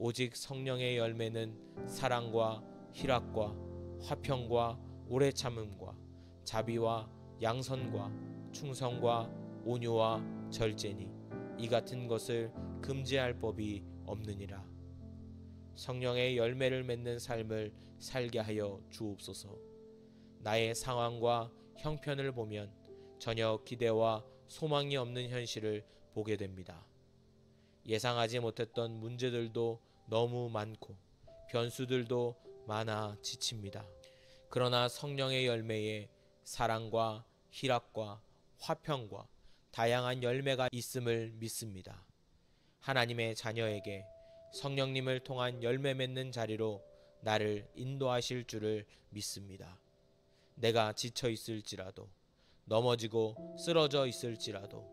오직 성령의 열매는 사랑과 희락과 화평과 오래 참음과 자비와 양선과 충성과 온유와 절제니 이 같은 것을 금지할 법이 없느니라. 성령의 열매를 맺는 삶을 살게 하여 주옵소서. 나의 상황과 형편을 보면 전혀 기대와 소망이 없는 현실을 보게 됩니다. 예상하지 못했던 문제들도 너무 많고 변수들도 많아 지칩니다. 그러나 성령의 열매에 사랑과 희락과 화평과 다양한 열매가 있음을 믿습니다. 하나님의 자녀에게 성령님을 통한 열매 맺는 자리로 나를 인도하실 줄을 믿습니다. 내가 지쳐 있을지라도, 넘어지고 쓰러져 있을지라도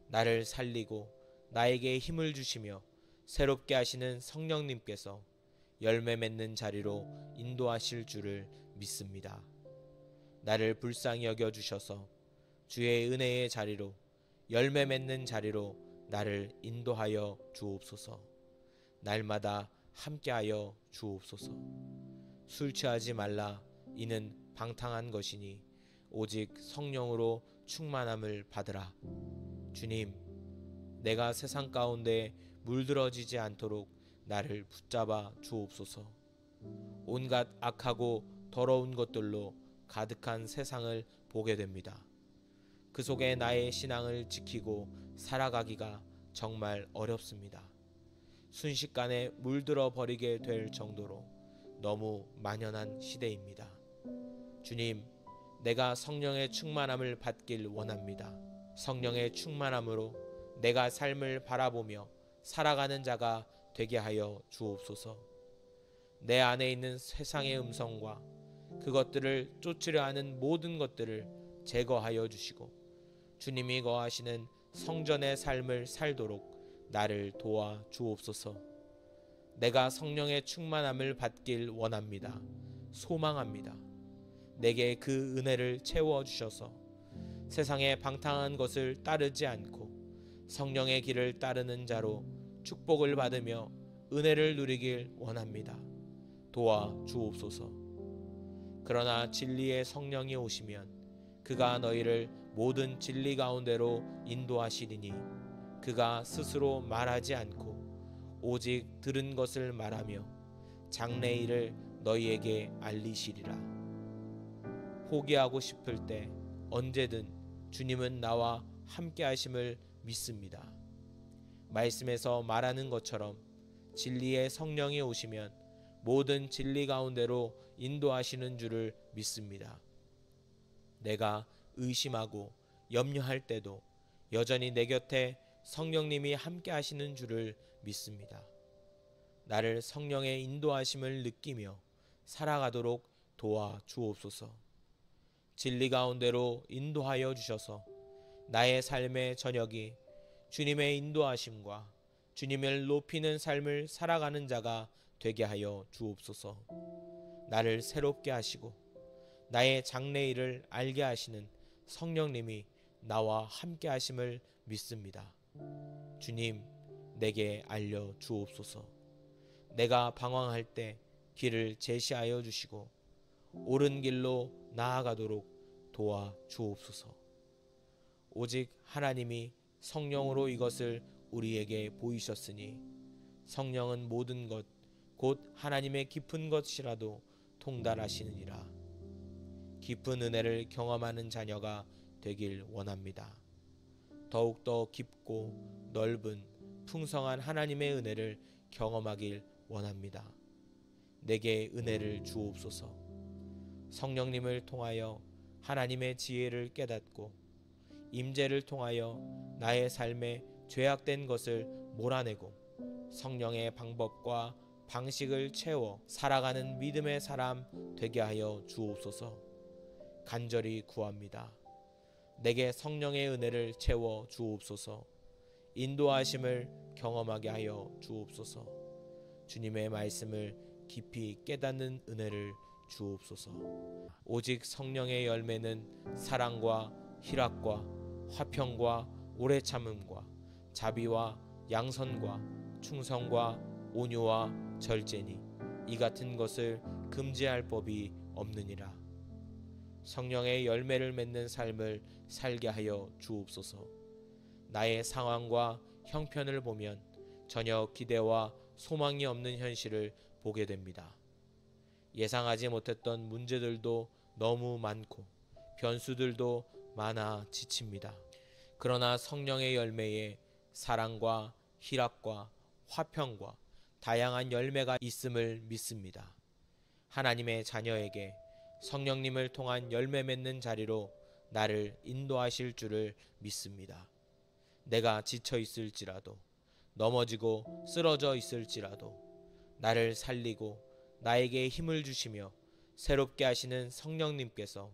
나를 살리고 나에게 힘을 주시며 새롭게 하시는 성령님께서 열매 맺는 자리로 인도하실 줄을 믿습니다. 나를 불쌍히 여겨주셔서 주의 은혜의 자리로, 열매 맺는 자리로 나를 인도하여 주옵소서. 날마다 함께하여 주옵소서. 술 취하지 말라. 이는 방탕한 것이니 오직 성령으로 충만함을 받으라. 주님, 내가 세상 가운데 물들어지지 않도록 나를 붙잡아 주옵소서. 온갖 악하고 더러운 것들로 가득한 세상을 보게 됩니다. 그 속에 나의 신앙을 지키고 살아가기가 정말 어렵습니다. 순식간에 물들어 버리게 될 정도로 너무 만연한 시대입니다. 주님, 내가 성령의 충만함을 받길 원합니다. 성령의 충만함으로 내가 삶을 바라보며 살아가는 자가 되게 하여 주옵소서. 내 안에 있는 세상의 음성과 그것들을 쫓으려 하는 모든 것들을 제거하여 주시고 주님이 거하시는 성전의 삶을 살도록 나를 도와 주옵소서. 내가 성령의 충만함을 받길 원합니다. 소망합니다. 내게 그 은혜를 채워주셔서 세상의 방탕한 것을 따르지 않고 성령의 길을 따르는 자로 축복을 받으며 은혜를 누리길 원합니다. 도와 주옵소서. 그러나 진리의 성령이 오시면 그가 너희를 모든 진리 가운데로 인도하시리니 그가 스스로 말하지 않고 오직 들은 것을 말하며 장래일을 너희에게 알리시리라. 포기하고 싶을 때 언제든 주님은 나와 함께 하심을 믿습니다. 말씀에서 말하는 것처럼 진리의 성령이 오시면 모든 진리 가운데로 인도하시는 줄을 믿습니다. 내가 의심하고 염려할 때도 여전히 내 곁에 성령님이 함께 하시는 줄을 믿습니다. 나를 성령의 인도하심을 느끼며 살아가도록 도와 주옵소서. 진리 가운데로 인도하여 주셔서 나의 삶의 저녁이 주님의 인도하심과 주님을 높이는 삶을 살아가는 자가 되게 하여 주옵소서. 나를 새롭게 하시고 나의 장래일을 알게 하시는 성령님이 나와 함께 하심을 믿습니다. 주님, 내게 알려 주옵소서. 내가 방황할 때 길을 제시하여 주시고 옳은 길로 나아가도록 도와 주옵소서. 오직 하나님이 성령으로 이것을 우리에게 보이셨으니 성령은 모든 것 곧 하나님의 깊은 것이라도 통달하시느니라. 깊은 은혜를 경험하는 자녀가 되길 원합니다. 더욱더 깊고 넓은 풍성한 하나님의 은혜를 경험하길 원합니다. 내게 은혜를 주옵소서. 성령님을 통하여 하나님의 지혜를 깨닫고 임재를 통하여 나의 삶에 죄악된 것을 몰아내고 성령의 방법과 방식을 채워 살아가는 믿음의 사람 되게 하여 주옵소서. 간절히 구합니다. 내게 성령의 은혜를 채워 주옵소서. 인도하심을 경험하게 하여 주옵소서. 주님의 말씀을 깊이 깨닫는 은혜를 주옵소서. 오직 성령의 열매는 사랑과 희락과 화평과 오래 참음과 자비와 양선과 충성과 온유와 절제니 이 같은 것을 금지할 법이 없느니라. 성령의 열매를 맺는 삶을 살게 하여 주옵소서. 나의 상황과 형편을 보면 전혀 기대와 소망이 없는 현실을 보게 됩니다. 예상하지 못했던 문제들도 너무 많고 변수들도 많아 지칩니다. 그러나 성령의 열매에 사랑과 희락과 화평과 다양한 열매가 있음을 믿습니다. 하나님의 자녀에게 성령님을 통한 열매 맺는 자리로 나를 인도하실 줄을 믿습니다. 내가 지쳐 있을지라도, 넘어지고 쓰러져 있을지라도 나를 살리고 나에게 힘을 주시며 새롭게 하시는 성령님께서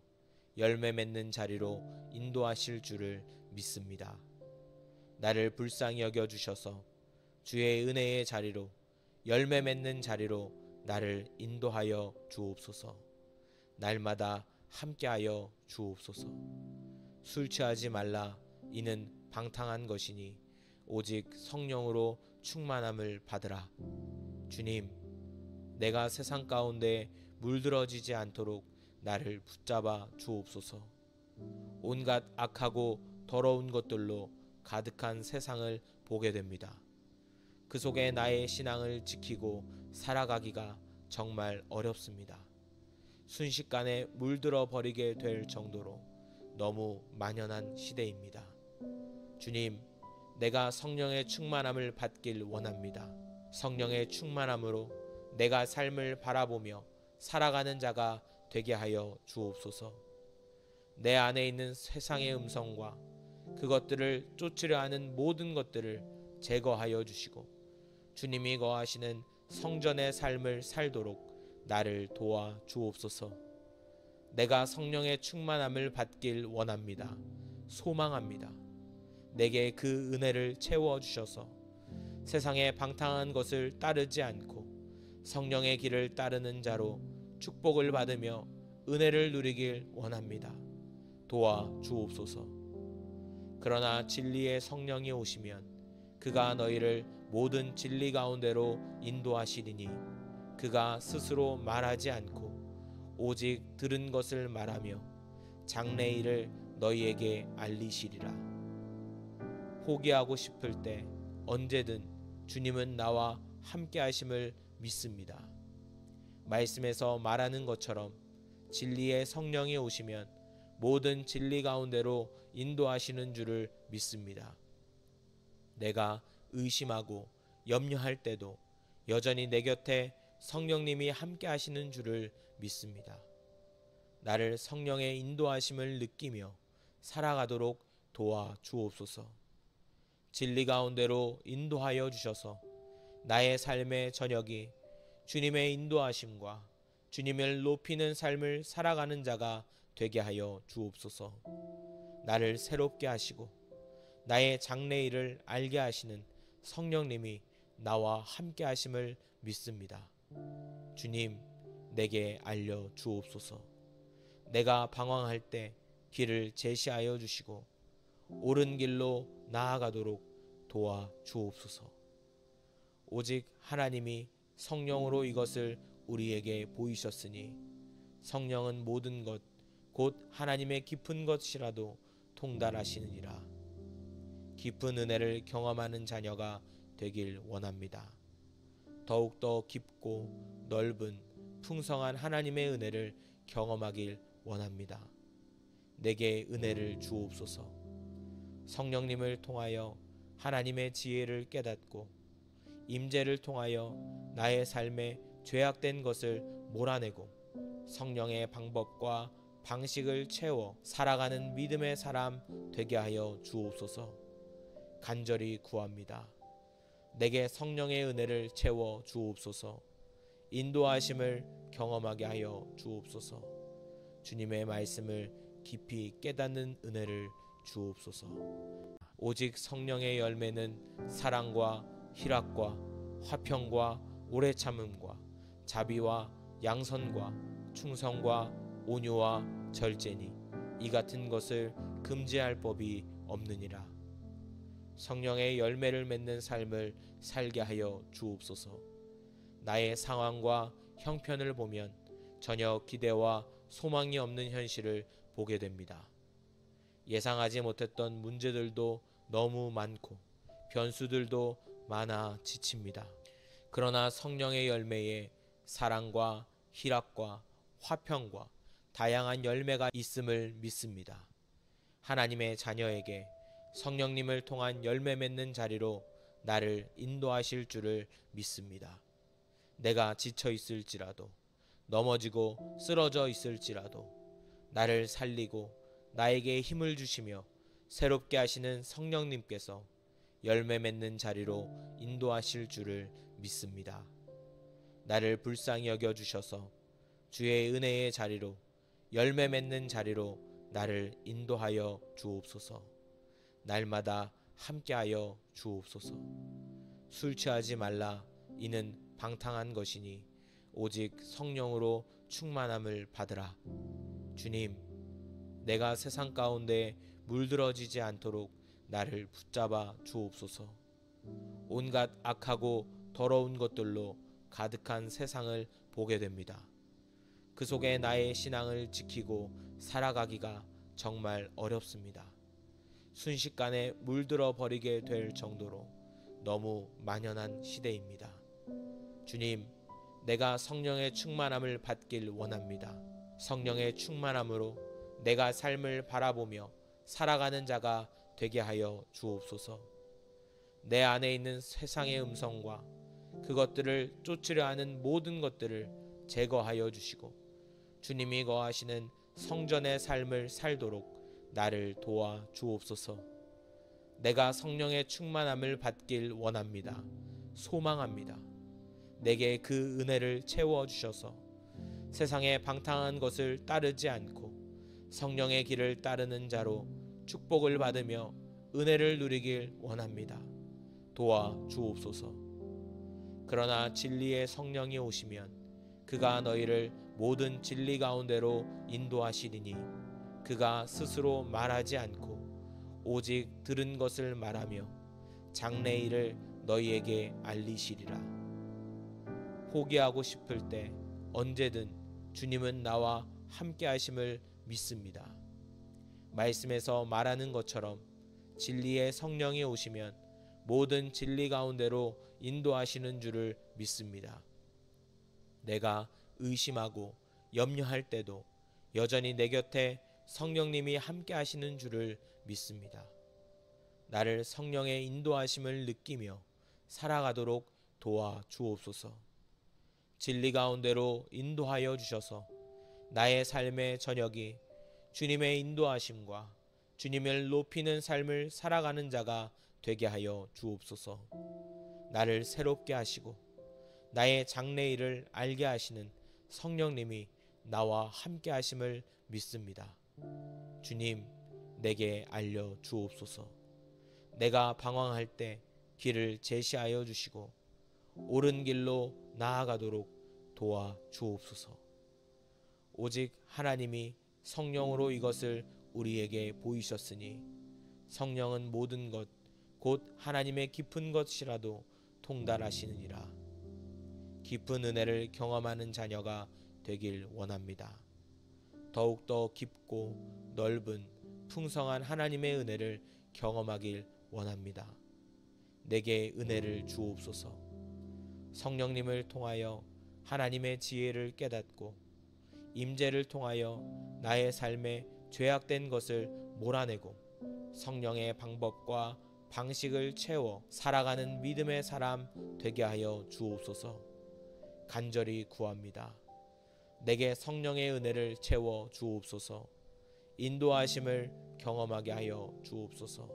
열매 맺는 자리로 인도하실 줄을 믿습니다. 나를 불쌍히 여겨주셔서 주의 은혜의 자리로, 열매 맺는 자리로 나를 인도하여 주옵소서. 날마다 함께하여 주옵소서. 술 취하지 말라, 이는 방탕한 것이니 오직 성령으로 충만함을 받으라. 주님, 내가 세상 가운데 물들어지지 않도록 나를 붙잡아 주옵소서. 온갖 악하고 더러운 것들로 가득한 세상을 보게 됩니다. 그 속에 나의 신앙을 지키고 살아가기가 정말 어렵습니다. 순식간에 물들어 버리게 될 정도로 너무 만연한 시대입니다. 주님, 내가 성령의 충만함을 받길 원합니다. 성령의 충만함으로 내가 삶을 바라보며 살아가는 자가 되게 하여 주옵소서. 내 안에 있는 세상의 음성과 그것들을 쫓으려 하는 모든 것들을 제거하여 주시고 주님이 거하시는 성전의 삶을 살도록 나를 도와 주옵소서. 내가 성령의 충만함을 받길 원합니다. 소망합니다. 내게 그 은혜를 채워 주셔서 세상의 방탕한 것을 따르지 않고 성령의 길을 따르는 자로 축복을 받으며 은혜를 누리길 원합니다. 도와 주옵소서. 그러나 진리의 성령이 오시면 그가 너희를 모든 진리 가운데로 인도하시리니 그가 스스로 말하지 않고 오직 들은 것을 말하며 장래일을 너희에게 알리시리라. 포기하고 싶을 때 언제든 주님은 나와 함께 하심을 믿습니다. 말씀에서 말하는 것처럼 진리의 성령이 오시면 모든 진리 가운데로 인도하시는 줄을 믿습니다. 내가 의심하고 염려할 때도 여전히 내 곁에 성령님이 함께 하시는 줄을 믿습니다. 나를 성령의 인도하심을 느끼며 살아가도록 도와 주옵소서. 진리 가운데로 인도하여 주셔서 나의 삶의 저녁이 주님의 인도하심과 주님을 높이는 삶을 살아가는 자가 되게 하여 주옵소서. 나를 새롭게 하시고 나의 장래일을 알게 하시는 성령님이 나와 함께 하심을 믿습니다. 주님, 내게 알려 주옵소서. 내가 방황할 때 길을 제시하여 주시고 옳은 길로 나아가도록 도와 주옵소서. 오직 하나님이 성령으로 이것을 우리에게 보이셨으니 성령은 모든 것 곧 하나님의 깊은 것이라도 통달하시느니라. 깊은 은혜를 경험하는 자녀가 되길 원합니다. 더욱더 깊고 넓은 풍성한 하나님의 은혜를 경험하길 원합니다. 내게 은혜를 주옵소서. 성령님을 통하여 하나님의 지혜를 깨닫고 임재를 통하여 나의 삶에 죄악된 것을 몰아내고 성령의 방법과 방식을 채워 살아가는 믿음의 사람 되게 하여 주옵소서. 간절히 구합니다. 내게 성령의 은혜를 채워 주옵소서. 인도하심을 경험하게 하여 주옵소서. 주님의 말씀을 깊이 깨닫는 은혜를 주옵소서. 오직 성령의 열매는 사랑과 희락과 화평과 오래 참음과 자비와 양선과 충성과 온유와 절제니 이 같은 것을 금지할 법이 없느니라. 성령의 열매를 맺는 삶을 살게 하여 주옵소서. 나의 상황과 형편을 보면 전혀 기대와 소망이 없는 현실을 보게 됩니다. 예상하지 못했던 문제들도 너무 많고 변수들도 많아 지칩니다. 그러나 성령의 열매에 사랑과 희락과 화평과 다양한 열매가 있음을 믿습니다. 하나님의 자녀에게 성령님을 통한 열매 맺는 자리로 나를 인도하실 줄을 믿습니다. 내가 지쳐 있을지라도, 넘어지고 쓰러져 있을지라도 나를 살리고 나에게 힘을 주시며 새롭게 하시는 성령님께서 열매 맺는 자리로 인도하실 줄을 믿습니다. 나를 불쌍히 여겨 주셔서 주의 은혜의 자리로, 열매 맺는 자리로 나를 인도하여 주옵소서. 날마다 함께하여 주옵소서. 술 취하지 말라, 이는 방탕한 것이니 오직 성령으로 충만함을 받으라. 주님, 내가 세상 가운데 물들어지지 않도록 나를 붙잡아 주옵소서. 온갖 악하고 더러운 것들로 가득한 세상을 보게 됩니다. 그 속에 나의 신앙을 지키고 살아가기가 정말 어렵습니다. 순식간에 물들어 버리게 될 정도로 너무 만연한 시대입니다. 주님, 내가 성령의 충만함을 받길 원합니다. 성령의 충만함으로 내가 삶을 바라보며 살아가는 자가 되게 하여 주옵소서. 내 안에 있는 세상의 음성과 그것들을 쫓으려 하는 모든 것들을 제거하여 주시고 주님이 거하시는 성전의 삶을 살도록 나를 도와 주옵소서. 내가 성령의 충만함을 받길 원합니다. 소망합니다. 내게 그 은혜를 채워 주셔서 세상의 방탕한 것을 따르지 않고 성령의 길을 따르는 자로 축복을 받으며 은혜를 누리길 원합니다. 도와 주옵소서. 그러나 진리의 성령이 오시면 그가 너희를 모든 진리 가운데로 인도하시리니 그가 스스로 말하지 않고 오직 들은 것을 말하며 장래일을 너희에게 알리시리라. 포기하고 싶을 때 언제든 주님은 나와 함께 하심을 믿습니다. 말씀에서 말하는 것처럼 진리의 성령이 오시면 모든 진리 가운데로 인도하시는 줄을 믿습니다. 내가 의심하고 염려할 때도 여전히 내 곁에 성령님이 함께 하시는 줄을 믿습니다. 나를 성령의 인도하심을 느끼며 살아가도록 도와 주옵소서. 진리 가운데로 인도하여 주셔서 나의 삶의 저녁이 주님의 인도하심과 주님을 높이는 삶을 살아가는 자가 되게 하여 주옵소서. 나를 새롭게 하시고 나의 장래일을 알게 하시는 성령님이 나와 함께 하심을 믿습니다. 주님, 내게 알려 주옵소서. 내가 방황할 때 길을 제시하여 주시고 옳은 길로 나아가도록 도와 주옵소서. 오직 하나님이 성령으로 이것을 우리에게 보이셨으니 성령은 모든 것 곧 하나님의 깊은 것이라도 통달하시느니라. 깊은 은혜를 경험하는 자녀가 되길 원합니다. 더욱더 깊고 넓은 풍성한 하나님의 은혜를 경험하길 원합니다. 내게 은혜를 주옵소서. 성령님을 통하여 하나님의 지혜를 깨닫고 임재를 통하여 나의 삶에 죄악된 것을 몰아내고 성령의 방법과 방식을 채워 살아가는 믿음의 사람 되게 하여 주옵소서. 간절히 구합니다. 내게 성령의 은혜를 채워 주옵소서. 인도하심을 경험하게 하여 주옵소서.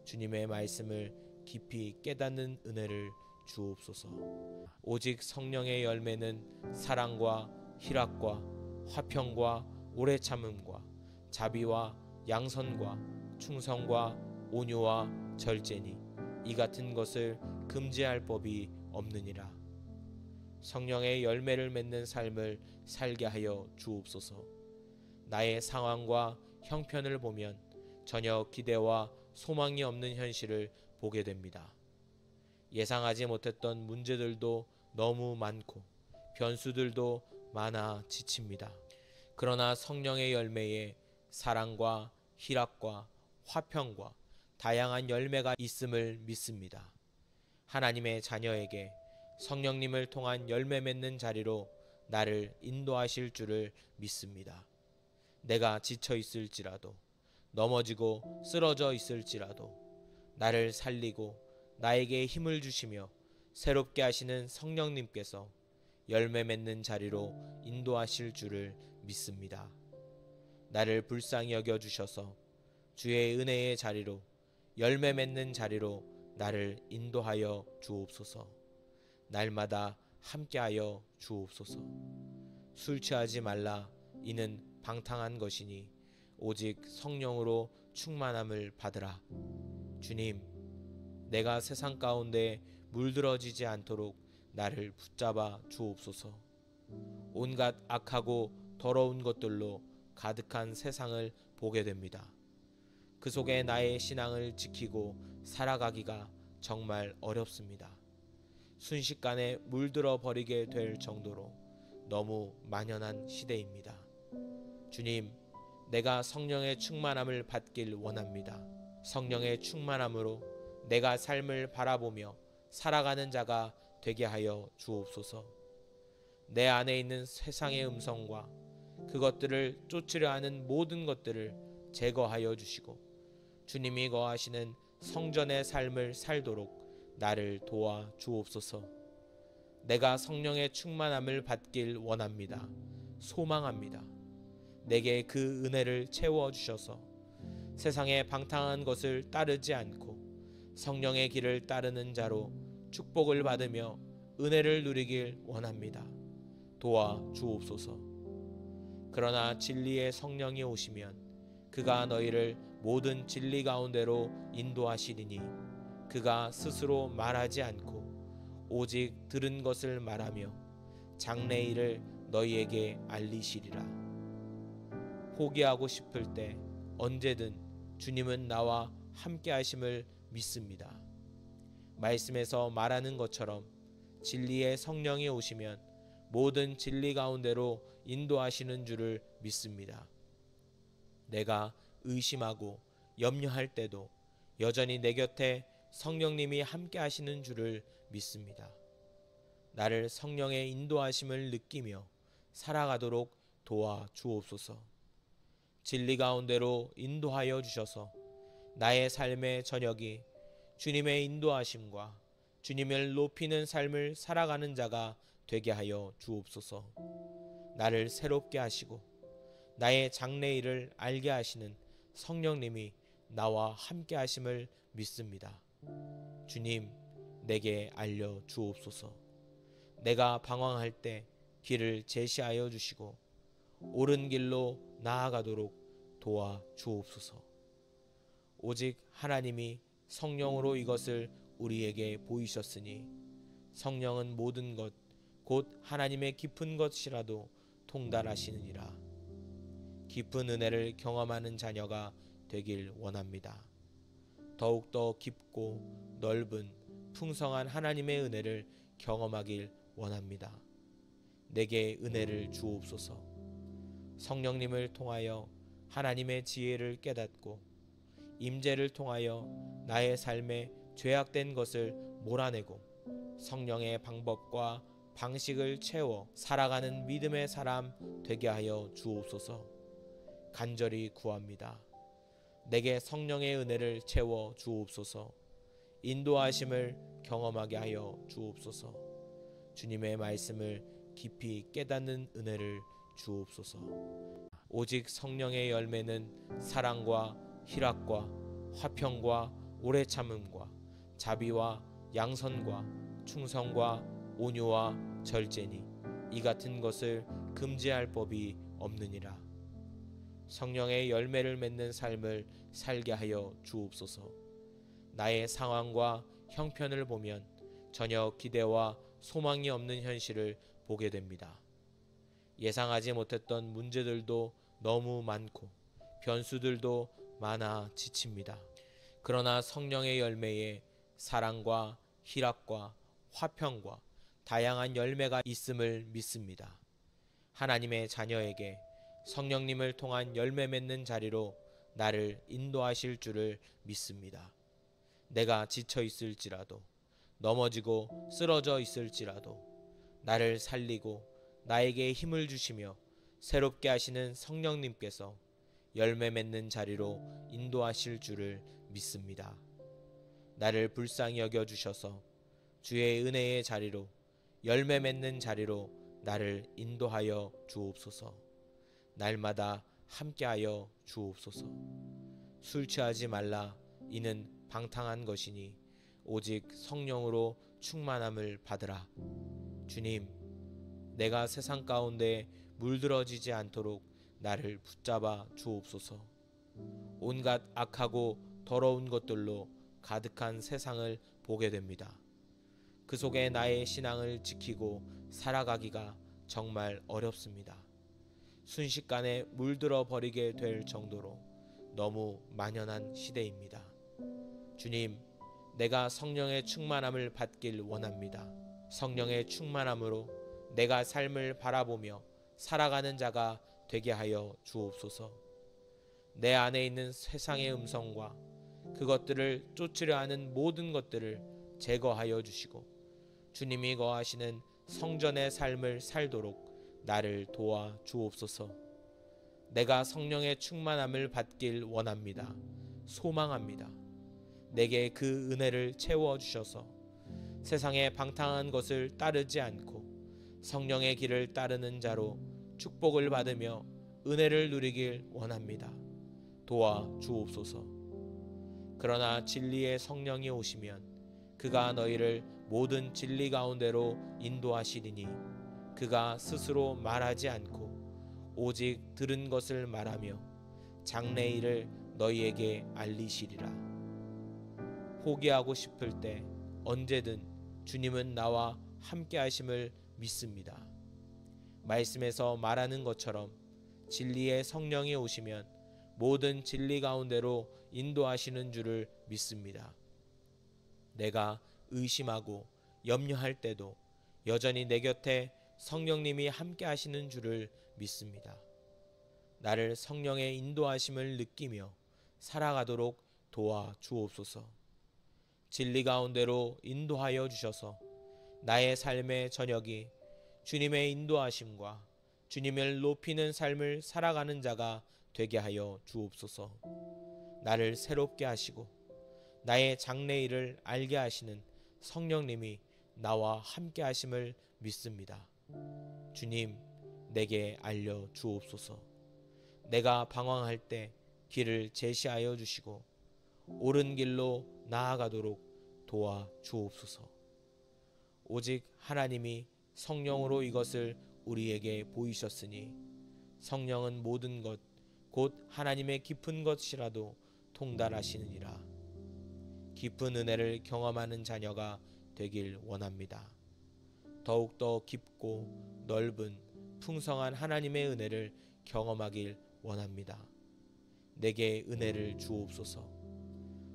주님의 말씀을 깊이 깨닫는 은혜를 주옵소서. 오직 성령의 열매는 사랑과 희락과 화평과 오래 참음과 자비와 양선과 충성과 온유와 절제니 이 같은 것을 금지할 법이 없느니라. 성령의 열매를 맺는 삶을 살게 하여 주옵소서. 나의 상황과 형편을 보면 전혀 기대와 소망이 없는 현실을 보게 됩니다. 예상하지 못했던 문제들도 너무 많고 변수들도 많아 지칩니다. 그러나 성령의 열매에 사랑과 희락과 화평과 다양한 열매가 있음을 믿습니다. 하나님의 자녀에게 성령님을 통한 열매 맺는 자리로 나를 인도하실 줄을 믿습니다. 내가 지쳐 있을지라도, 넘어지고 쓰러져 있을지라도 나를 살리고 나에게 힘을 주시며 새롭게 하시는 성령님께서 열매 맺는 자리로 인도하실 줄을 믿습니다. 나를 불쌍히 여겨 주셔서 주의 은혜의 자리로, 열매 맺는 자리로 나를 인도하여 주옵소서. 날마다 함께하여 주옵소서. 술 취하지 말라, 이는 방탕한 것이니 오직 성령으로 충만함을 받으라. 주님, 내가 세상 가운데 물들어지지 않도록 나를 붙잡아 주옵소서. 온갖 악하고 더러운 것들로 가득한 세상을 보게 됩니다. 그 속에 나의 신앙을 지키고 살아가기가 정말 어렵습니다. 순식간에 물들어 버리게 될 정도로 너무 만연한 시대입니다. 주님, 내가 성령의 충만함을 받길 원합니다. 성령의 충만함으로 내가 삶을 바라보며 살아가는 자가 되게 하여 주옵소서. 내 안에 있는 세상의 음성과 그것들을 쫓으려 하는 모든 것들을 제거하여 주시고 주님이 거하시는 성전의 삶을 살도록 나를 도와 주옵소서. 내가 성령의 충만함을 받길 원합니다. 소망합니다. 내게 그 은혜를 채워 주셔서 세상의 방탕한 것을 따르지 않고 성령의 길을 따르는 자로 축복을 받으며 은혜를 누리길 원합니다. 도와 주옵소서. 그러나 진리의 성령이 오시면 그가 너희를 모든 진리 가운데로 인도하시리니 그가 스스로 말하지 않고 오직 들은 것을 말하며 장래일을 너희에게 알리시리라. 포기하고 싶을 때 언제든 주님은 나와 함께 하심을 믿습니다. 말씀에서 말하는 것처럼 진리의 성령이 오시면 모든 진리 가운데로 인도하시는 줄을 믿습니다. 내가 의심하고 염려할 때도 여전히 내 곁에 성령님이 함께 하시는 줄을 믿습니다. 나를 성령의 인도하심을 느끼며 살아가도록 도와 주옵소서. 진리 가운데로 인도하여 주셔서 나의 삶의 저녁이 주님의 인도하심과 주님을 높이는 삶을 살아가는 자가 되게 하여 주옵소서. 나를 새롭게 하시고 나의 장래일을 알게 하시는 성령님이 나와 함께 하심을 믿습니다. 주님, 내게 알려 주옵소서. 내가 방황할 때 길을 제시하여 주시고 옳은 길로 나아가도록 도와 주옵소서. 오직 하나님이 성령으로 이것을 우리에게 보이셨으니 성령은 모든 것 곧 하나님의 깊은 것이라도 통달하시느니라. 깊은 은혜를 경험하는 자녀가 되길 원합니다. 더욱더 깊고 넓은 풍성한 하나님의 은혜를 경험하길 원합니다. 내게 은혜를 주옵소서. 성령님을 통하여 하나님의 지혜를 깨닫고 임재를 통하여 나의 삶에 죄악된 것을 몰아내고 성령의 방법과 방식을 채워 살아가는 믿음의 사람 되게 하여 주옵소서. 간절히 구합니다. 내게 성령의 은혜를 채워 주옵소서. 인도하심을 경험하게 하여 주옵소서. 주님의 말씀을 깊이 깨닫는 은혜를 주옵소서. 오직 성령의 열매는 사랑과 희락과 화평과 오래 참음과 자비와 양선과 충성과 온유와 절제니 이 같은 것을 금지할 법이 없느니라. 성령의 열매를 맺는 삶을 살게 하여 주옵소서. 나의 상황과 형편을 보면 전혀 기대와 소망이 없는 현실을 보게 됩니다. 예상하지 못했던 문제들도 너무 많고 변수들도 많아 지칩니다. 그러나 성령의 열매에 사랑과 희락과 화평과 다양한 열매가 있음을 믿습니다. 하나님의 자녀에게 성령님을 통한 열매 맺는 자리로 나를 인도하실 줄을 믿습니다. 내가 지쳐 있을지라도, 넘어지고 쓰러져 있을지라도 나를 살리고 나에게 힘을 주시며 새롭게 하시는 성령님께서 열매 맺는 자리로 인도하실 줄을 믿습니다. 나를 불쌍히 여겨 주셔서 주의 은혜의 자리로, 열매 맺는 자리로 나를 인도하여 주옵소서. 날마다 함께하여 주옵소서. 술 취하지 말라, 이는 방탕한 것이니 오직 성령으로 충만함을 받으라. 주님, 내가 세상 가운데 물들어지지 않도록 나를 붙잡아 주옵소서. 온갖 악하고 더러운 것들로 가득한 세상을 보게 됩니다. 그 속에 나의 신앙을 지키고 살아가기가 정말 어렵습니다. 순식간에 물들어 버리게 될 정도로 너무 만연한 시대입니다. 주님, 내가 성령의 충만함을 받길 원합니다. 성령의 충만함으로 내가 삶을 바라보며 살아가는 자가 되게 하여 주옵소서. 내 안에 있는 세상의 음성과 그것들을 쫓으려 하는 모든 것들을 제거하여 주시고 주님이 거하시는 성전의 삶을 살도록 나를 도와 주옵소서. 내가 성령의 충만함을 받길 원합니다. 소망합니다. 내게 그 은혜를 채워 주셔서 세상의 방탕한 것을 따르지 않고 성령의 길을 따르는 자로 축복을 받으며 은혜를 누리길 원합니다. 도와 주옵소서. 그러나 진리의 성령이 오시면 그가 너희를 모든 진리 가운데로 인도하시리니 그가 스스로 말하지 않고 오직 들은 것을 말하며 장래일을 너희에게 알리시리라. 포기하고 싶을 때 언제든 주님은 나와 함께 하심을 믿습니다. 말씀에서 말하는 것처럼 진리의 성령이 오시면 모든 진리 가운데로 인도하시는 줄을 믿습니다. 내가 의심하고 염려할 때도 여전히 내 곁에 성령님이 함께 하시는 줄을 믿습니다. 나를 성령의 인도하심을 느끼며 살아가도록 도와 주옵소서. 진리 가운데로 인도하여 주셔서 나의 삶의 저녁이 주님의 인도하심과 주님을 높이는 삶을 살아가는 자가 되게 하여 주옵소서. 나를 새롭게 하시고 나의 장래일을 알게 하시는 성령님이 나와 함께 하심을 믿습니다. 주님, 내게 알려 주옵소서. 내가 방황할 때 길을 제시하여 주시고 옳은 길로 나아가도록 도와 주옵소서. 오직 하나님이 성령으로 이것을 우리에게 보이셨으니 성령은 모든 것 곧 하나님의 깊은 것이라도 통달하시느니라. 깊은 은혜를 경험하는 자녀가 되길 원합니다. 더욱더 깊고 넓은 풍성한 하나님의 은혜를 경험하길 원합니다. 내게 은혜를 주옵소서.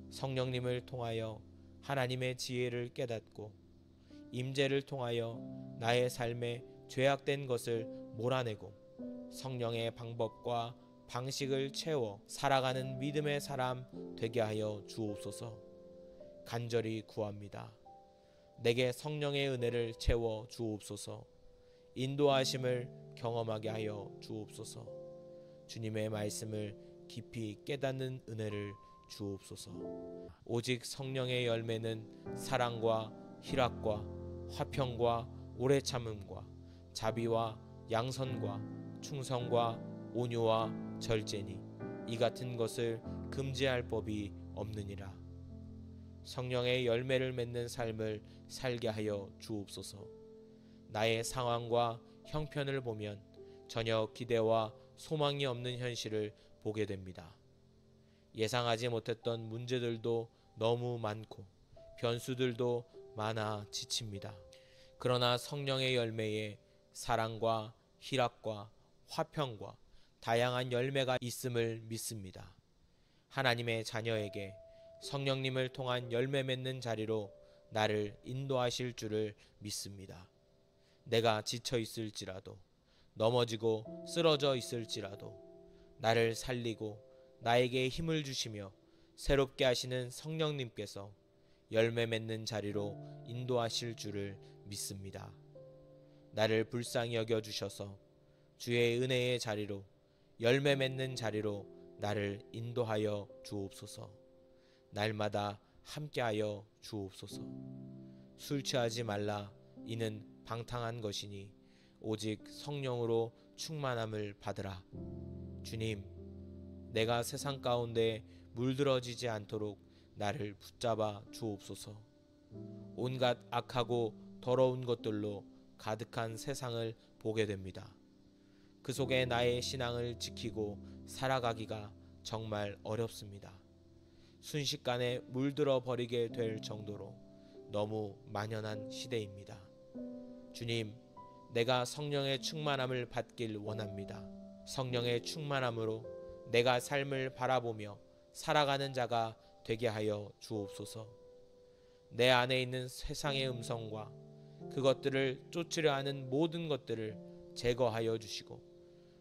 성령님을 통하여 하나님의 지혜를 깨닫고 임재를 통하여 나의 삶에 죄악된 것을 몰아내고 성령의 방법과 방식을 채워 살아가는 믿음의 사람 되게 하여 주옵소서. 간절히 구합니다. 내게 성령의 은혜를 채워 주옵소서. 인도하심을 경험하게 하여 주옵소서. 주님의 말씀을 깊이 깨닫는 은혜를 주옵소서. 오직 성령의 열매는 사랑과 희락과 화평과 오래 참음과 자비와 양선과 충성과 온유와 절제니 이 같은 것을 금지할 법이 없느니라. 성령의 열매를 맺는 삶을 살게 하여 주옵소서. 나의 상황과 형편을 보면 전혀 기대와 소망이 없는 현실을 보게 됩니다. 예상하지 못했던 문제들도 너무 많고 변수들도 많아 지칩니다. 그러나 성령의 열매에 사랑과 희락과 화평과 다양한 열매가 있음을 믿습니다. 하나님의 자녀에게 성령님을 통한 열매 맺는 자리로 나를 인도하실 줄을 믿습니다. 내가 지쳐 있을지라도 넘어지고 쓰러져 있을지라도 나를 살리고 나에게 힘을 주시며 새롭게 하시는 성령님께서 열매 맺는 자리로 인도하실 줄을 믿습니다. 나를 불쌍히 여겨 주셔서 주의 은혜의 자리로 열매 맺는 자리로 나를 인도하여 주옵소서. 날마다 함께하여 주옵소서. 술 취하지 말라. 이는 방탕한 것이니 오직 성령으로 충만함을 받으라. 주님, 내가 세상 가운데 물들어지지 않도록 나를 붙잡아 주옵소서. 온갖 악하고 더러운 것들로 가득한 세상을 보게 됩니다. 그 속에 나의 신앙을 지키고 살아가기가 정말 어렵습니다. 순식간에 물들어 버리게 될 정도로 너무 만연한 시대입니다. 주님, 내가 성령의 충만함을 받길 원합니다. 성령의 충만함으로 내가 삶을 바라보며 살아가는 자가 되게 하여 주옵소서. 내 안에 있는 세상의 음성과 그것들을 쫓으려 하는 모든 것들을 제거하여 주시고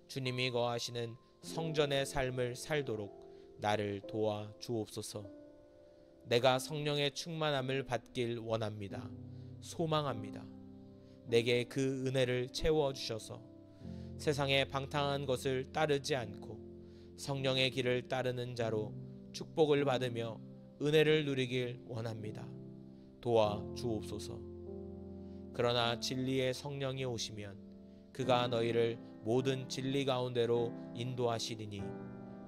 주님이 거하시는 성전의 삶을 살도록 나를 도와 주옵소서. 내가 성령의 충만함을 받길 원합니다. 소망합니다. 내게 그 은혜를 채워 주셔서 세상의 방탕한 것을 따르지 않고 성령의 길을 따르는 자로 축복을 받으며 은혜를 누리길 원합니다. 도와 주옵소서. 그러나 진리의 성령이 오시면 그가 너희를 모든 진리 가운데로 인도하시리니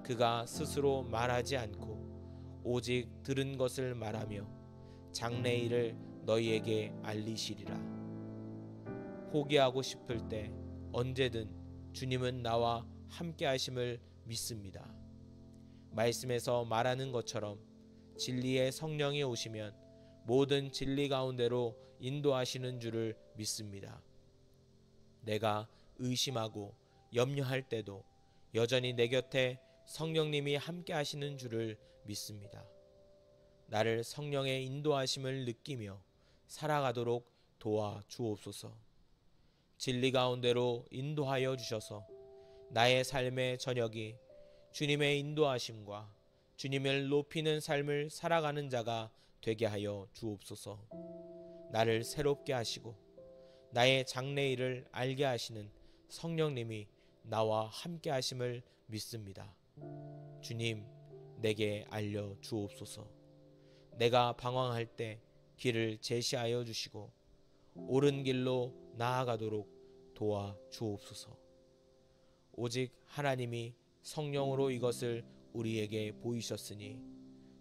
그가 스스로 말하지 않고 오직 들은 것을 말하며 장래일을 너희에게 알리시리라. 포기하고 싶을 때 언제든 주님은 나와 함께 하심을 믿습니다. 말씀에서 말하는 것처럼 진리의 성령이 오시면 모든 진리 가운데로 인도하시는 줄을 믿습니다. 내가 의심하고 염려할 때도 여전히 내 곁에 성령님이 함께 하시는 줄을 믿습니다. 나를 성령의 인도하심을 느끼며 살아가도록 도와 주옵소서. 진리 가운데로 인도하여 주셔서 나의 삶의 저녁이 주님의 인도하심과 주님을 높이는 삶을 살아가는 자가 되게 하여 주옵소서. 나를 새롭게 하시고 나의 장래일을 알게 하시는 성령님이 나와 함께 하심을 믿습니다. 주님, 내게 알려 주옵소서. 내가 방황할 때 길을 제시하여 주시고 옳은 길로 나아가도록 도와 주옵소서. 오직 하나님이 성령으로 이것을 우리에게 보이셨으니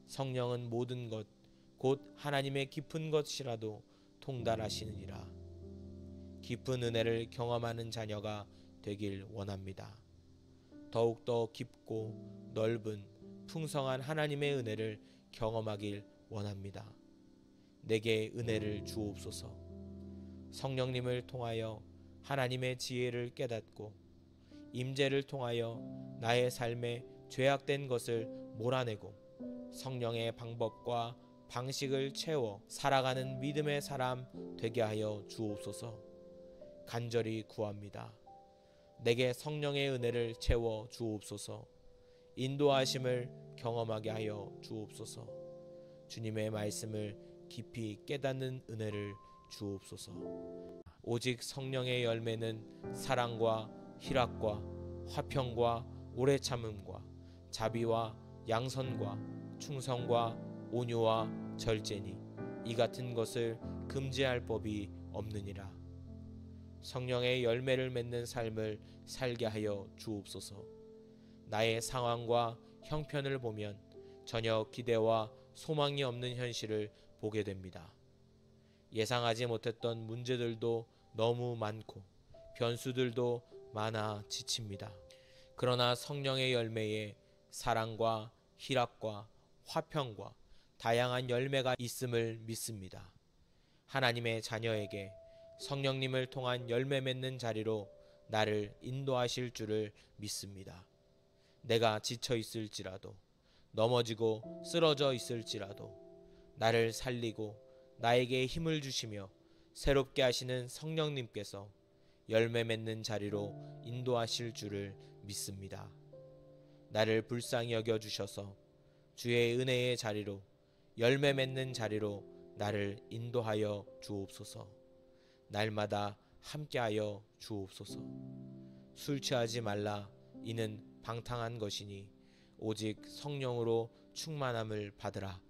성령은 모든 것 곧 하나님의 깊은 것이라도 통달하시느니라. 깊은 은혜를 경험하는 자녀가 되길 원합니다. 더욱더 깊고 넓은 풍성한 하나님의 은혜를 경험하길 원합니다. 내게 은혜를 주옵소서. 성령님을 통하여 하나님의 지혜를 깨닫고 임재를 통하여 나의 삶에 죄악된 것을 몰아내고 성령의 방법과 방식을 채워 살아가는 믿음의 사람 되게 하여 주옵소서. 간절히 구합니다. 내게 성령의 은혜를 채워 주옵소서. 인도하심을 경험하게 하여 주옵소서. 주님의 말씀을 깊이 깨닫는 은혜를 주옵소서. 오직 성령의 열매는 사랑과 희락과 화평과 오래 참음과 자비와 양선과 충성과 온유와 절제니 이 같은 것을 금지할 법이 없느니라. 성령의 열매를 맺는 삶을 살게 하여 주옵소서. 나의 상황과 형편을 보면 전혀 기대와 소망이 없는 현실을 보게 됩니다. 예상하지 못했던 문제들도 너무 많고 변수들도 많아 지칩니다. 그러나 성령의 열매에 사랑과 희락과 화평과 다양한 열매가 있음을 믿습니다. 하나님의 자녀에게 성령님을 통한 열매 맺는 자리로 나를 인도하실 줄을 믿습니다. 내가 지쳐 있을지라도 넘어지고 쓰러져 있을지라도 나를 살리고 나에게 힘을 주시며 새롭게 하시는 성령님께서 열매 맺는 자리로 인도하실 줄을 믿습니다. 나를 불쌍히 여겨주셔서 주의 은혜의 자리로, 열매 맺는 자리로 나를 인도하여 주옵소서. 날마다 함께하여 주옵소서. 술 취하지 말라. 이는 방탕한 것이니 오직 성령으로 충만함을 받으라.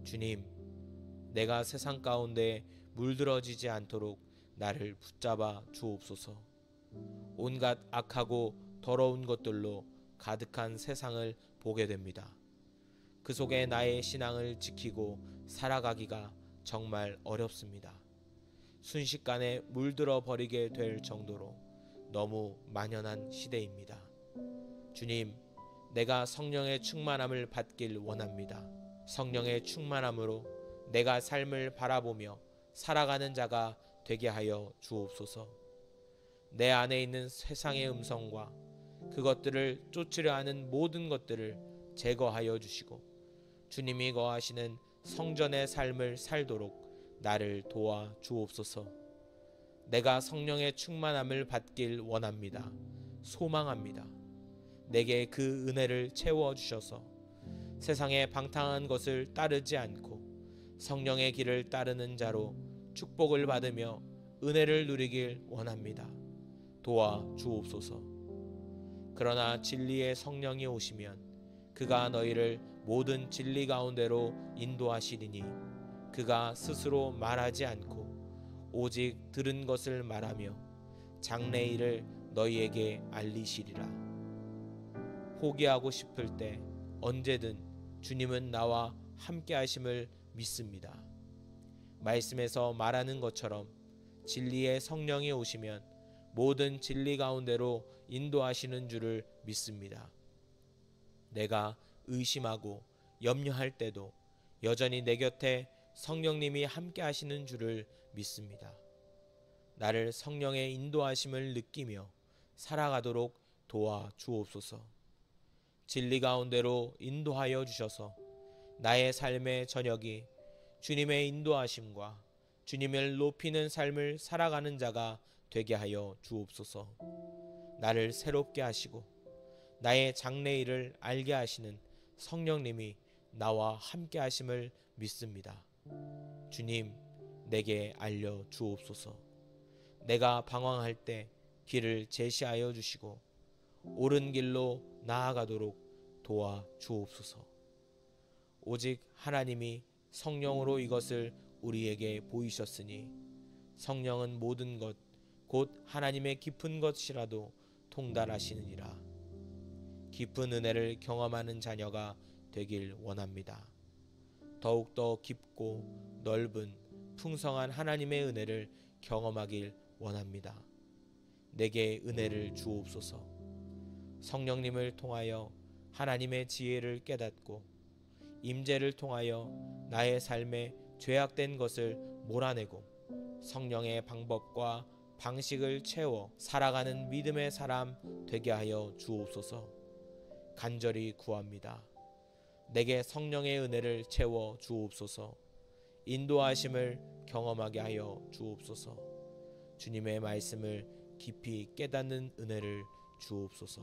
주님, 내가 세상 가운데 물들어지지 않도록 나를 붙잡아 주옵소서. 온갖 악하고 더러운 것들로 가득한 세상을 보게 됩니다. 그 속에 나의 신앙을 지키고 살아가기가 정말 어렵습니다. 순식간에 물들어 버리게 될 정도로 너무 만연한 시대입니다. 주님, 내가 성령의 충만함을 받길 원합니다. 성령의 충만함으로 내가 삶을 바라보며 살아가는 자가 되게 하여 주옵소서. 내 안에 있는 세상의 음성과 그것들을 쫓으려 하는 모든 것들을 제거하여 주시고 주님이 거하시는 성전의 삶을 살도록 나를 도와 주옵소서. 내가 성령의 충만함을 받길 원합니다. 소망합니다. 내게 그 은혜를 채워 주셔서 세상의 방탕한 것을 따르지 않고 성령의 길을 따르는 자로 축복을 받으며 은혜를 누리길 원합니다. 도와 주옵소서. 그러나 진리의 성령이 오시면 그가 너희를 모든 진리 가운데로 인도하시리니 그가 스스로 말하지 않고 오직 들은 것을 말하며 장래일을 너희에게 알리시리라. 포기하고 싶을 때 언제든 주님은 나와 함께 하심을 믿습니다. 말씀에서 말하는 것처럼 진리의 성령이 오시면 모든 진리 가운데로 인도하시는 줄을 믿습니다. 내가 의심하고 염려할 때도 여전히 내 곁에 성령님이 함께 하시는 줄을 믿습니다. 나를 성령의 인도하심을 느끼며 살아가도록 도와 주옵소서. 진리 가운데로 인도하여 주셔서 나의 삶의 저녁이 주님의 인도하심과 주님을 높이는 삶을 살아가는 자가 되게 하여 주옵소서. 나를 새롭게 하시고 나의 장래일을 알게 하시는 성령님이 나와 함께 하심을 믿습니다. 주님, 내게 알려 주옵소서. 내가 방황할 때 길을 제시하여 주시고 옳은 길로 나아가도록 도와 주옵소서. 오직 하나님이 성령으로 이것을 우리에게 보이셨으니 성령은 모든 것 곧 하나님의 깊은 것이라도 통달하시느니라. 깊은 은혜를 경험하는 자녀가 되길 원합니다. 더욱더 깊고 넓은 풍성한 하나님의 은혜를 경험하길 원합니다. 내게 은혜를 주옵소서. 성령님을 통하여 하나님의 지혜를 깨닫고 임재를 통하여 나의 삶에 죄악된 것을 몰아내고 성령의 방법과 방식을 채워 살아가는 믿음의 사람 되게 하여 주옵소서. 간절히 구합니다. 내게 성령의 은혜를 채워 주옵소서. 인도하심을 경험하게 하여 주옵소서. 주님의 말씀을 깊이 깨닫는 은혜를 주옵소서.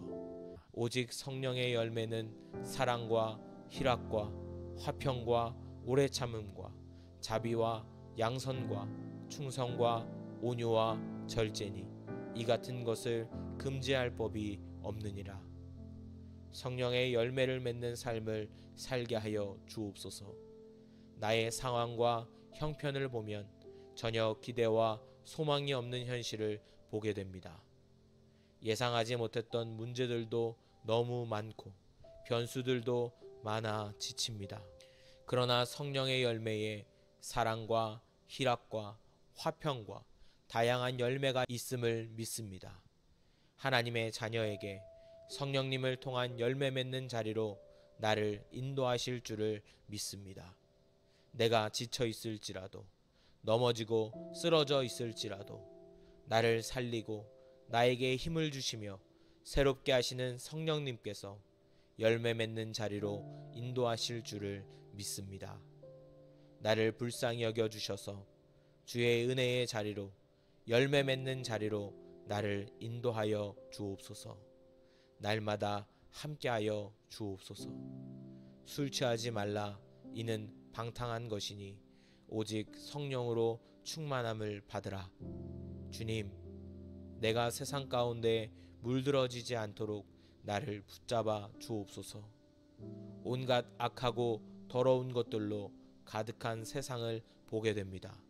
오직 성령의 열매는 사랑과 희락과 화평과 오래 참음과 자비와 양선과 충성과 온유와 절제니 이 같은 것을 금지할 법이 없느니라. 성령의 열매를 맺는 삶을 살게 하여 주옵소서. 나의 상황과 형편을 보면 전혀 기대와 소망이 없는 현실을 보게 됩니다. 예상하지 못했던 문제들도 너무 많고 변수들도 많아 지칩니다. 그러나 성령의 열매에 사랑과 희락과 화평과 다양한 열매가 있음을 믿습니다. 하나님의 자녀에게 성령님을 통한 열매 맺는 자리로 나를 인도하실 줄을 믿습니다. 내가 지쳐 있을지라도 넘어지고 쓰러져 있을지라도 나를 살리고 나에게 힘을 주시며 새롭게 하시는 성령님께서 열매 맺는 자리로 인도하실 줄을 믿습니다. 나를 불쌍히 여겨주셔서 주의 은혜의 자리로 열매 맺는 자리로 나를 인도하여 주옵소서. 날마다 함께하여 주옵소서. 술 취하지 말라. 이는 방탕한 것이니 오직 성령으로 충만함을 받으라. 주님, 내가 세상 가운데 물들어지지 않도록 나를 붙잡아 주옵소서. 온갖 악하고 더러운 것들로 가득한 세상을 보게 됩니다.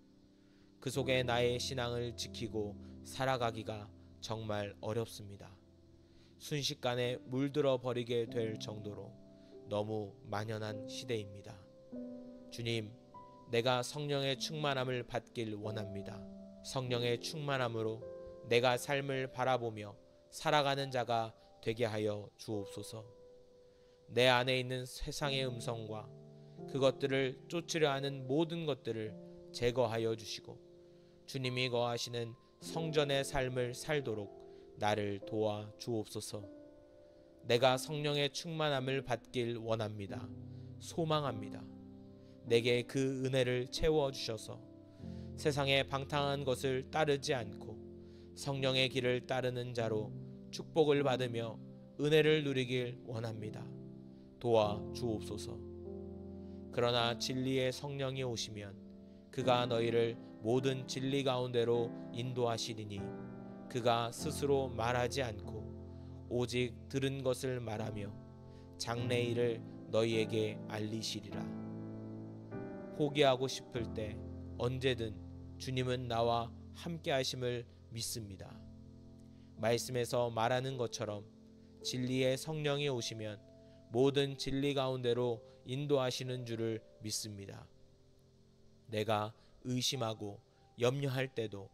그 속에 나의 신앙을 지키고 살아가기가 정말 어렵습니다. 순식간에 물들어 버리게 될 정도로 너무 만연한 시대입니다. 주님, 내가 성령의 충만함을 받길 원합니다. 성령의 충만함으로 내가 삶을 바라보며 살아가는 자가 되게 하여 주옵소서. 내 안에 있는 세상의 음성과 그것들을 쫓으려 하는 모든 것들을 제거하여 주시고 주님이 거하시는 성전의 삶을 살도록 나를 도와 주옵소서. 내가 성령의 충만함을 받길 원합니다. 소망합니다. 내게 그 은혜를 채워 주셔서 세상의 방탕한 것을 따르지 않고 성령의 길을 따르는 자로 축복을 받으며 은혜를 누리길 원합니다. 도와 주옵소서. 그러나 진리의 성령이 오시면 그가 너희를 모든 진리 가운데로 인도하시리니 그가 스스로 말하지 않고 오직 들은 것을 말하며 장래일을 너희에게 알리시리라. 포기하고 싶을 때 언제든 주님은 나와 함께 하심을 믿습니다. 말씀에서 말하는 것처럼 진리의 성령이 오시면 모든 진리 가운데로 인도하시는 줄을 믿습니다. 내가 의심하고 염려할 때도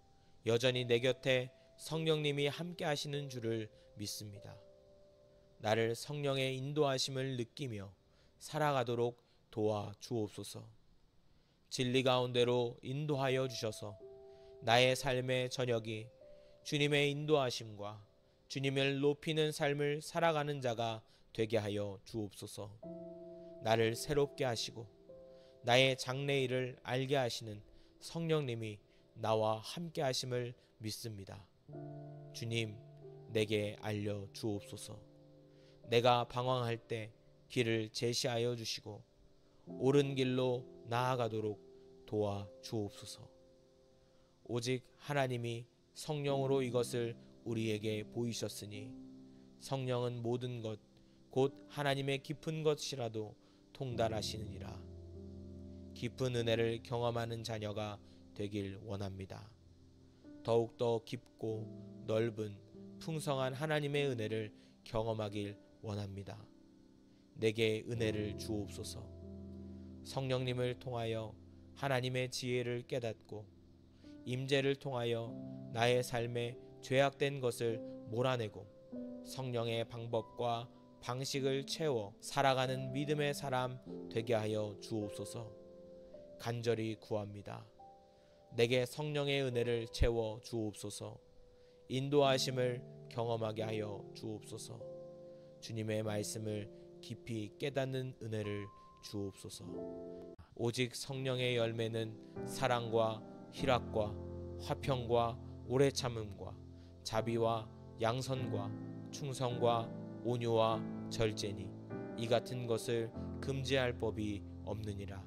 여전히 내 곁에 성령님이 함께 하시는 줄을 믿습니다. 나를 성령의 인도하심을 느끼며 살아가도록 도와 주옵소서. 진리 가운데로 인도하여 주셔서 나의 삶의 저녁이 주님의 인도하심과 주님을 높이는 삶을 살아가는 자가 되게 하여 주옵소서. 나를 새롭게 하시고 나의 장래일을 알게 하시는 성령님이 나와 함께 하심을 믿습니다. 주님, 내게 알려 주옵소서. 내가 방황할 때 길을 제시하여 주시고 옳은 길로 나아가도록 도와 주옵소서. 오직 하나님이 성령으로 이것을 우리에게 보이셨으니 성령은 모든 것 곧 하나님의 깊은 것이라도 통달하시느니라. 깊은 은혜를 경험하는 자녀가 되길 원합니다. 더욱더 깊고 넓은 풍성한 하나님의 은혜를 경험하길 원합니다. 내게 은혜를 주옵소서. 성령님을 통하여 하나님의 지혜를 깨닫고 임재를 통하여 나의 삶에 죄악된 것을 몰아내고 성령의 방법과 방식을 채워 살아가는 믿음의 사람 되게 하여 주옵소서. 간절히 구합니다. 내게 성령의 은혜를 채워 주옵소서. 인도하심을 경험하게 하여 주옵소서. 주님의 말씀을 깊이 깨닫는 은혜를 주옵소서. 오직 성령의 열매는 사랑과 희락과 화평과 오래 참음과 자비와 양선과 충성과 온유와 절제니 이 같은 것을 금지할 법이 없느니라.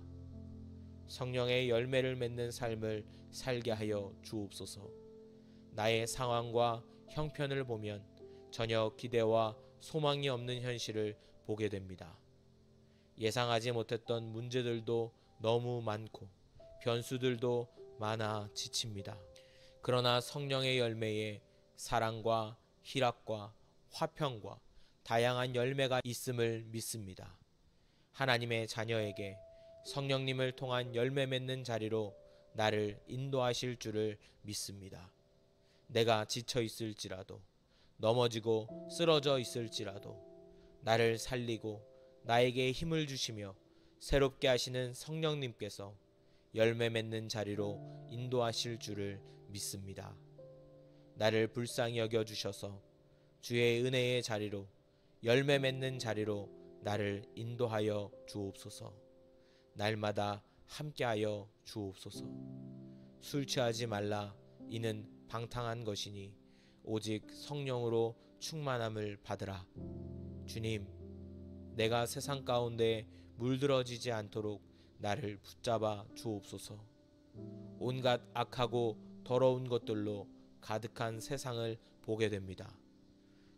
성령의 열매를 맺는 삶을 살게 하여 주옵소서. 나의 상황과 형편을 보면 전혀 기대와 소망이 없는 현실을 보게 됩니다. 예상하지 못했던 문제들도 너무 많고 변수들도 많아 지칩니다. 그러나 성령의 열매에 사랑과 희락과 화평과 다양한 열매가 있음을 믿습니다. 하나님의 자녀에게 성령님을 통한 열매 맺는 자리로 나를 인도하실 줄을 믿습니다. 내가 지쳐 있을지라도 넘어지고 쓰러져 있을지라도 나를 살리고 나에게 힘을 주시며 새롭게 하시는 성령님께서 열매 맺는 자리로 인도하실 줄을 믿습니다. 나를 불쌍히 여겨주셔서 주의 은혜의 자리로 열매 맺는 자리로 나를 인도하여 주옵소서. 날마다 함께하여 주옵소서. 술 취하지 말라. 이는 방탕한 것이니 오직 성령으로 충만함을 받으라. 주님, 내가 세상 가운데 물들어지지 않도록 나를 붙잡아 주옵소서. 온갖 악하고 더러운 것들로 가득한 세상을 보게 됩니다.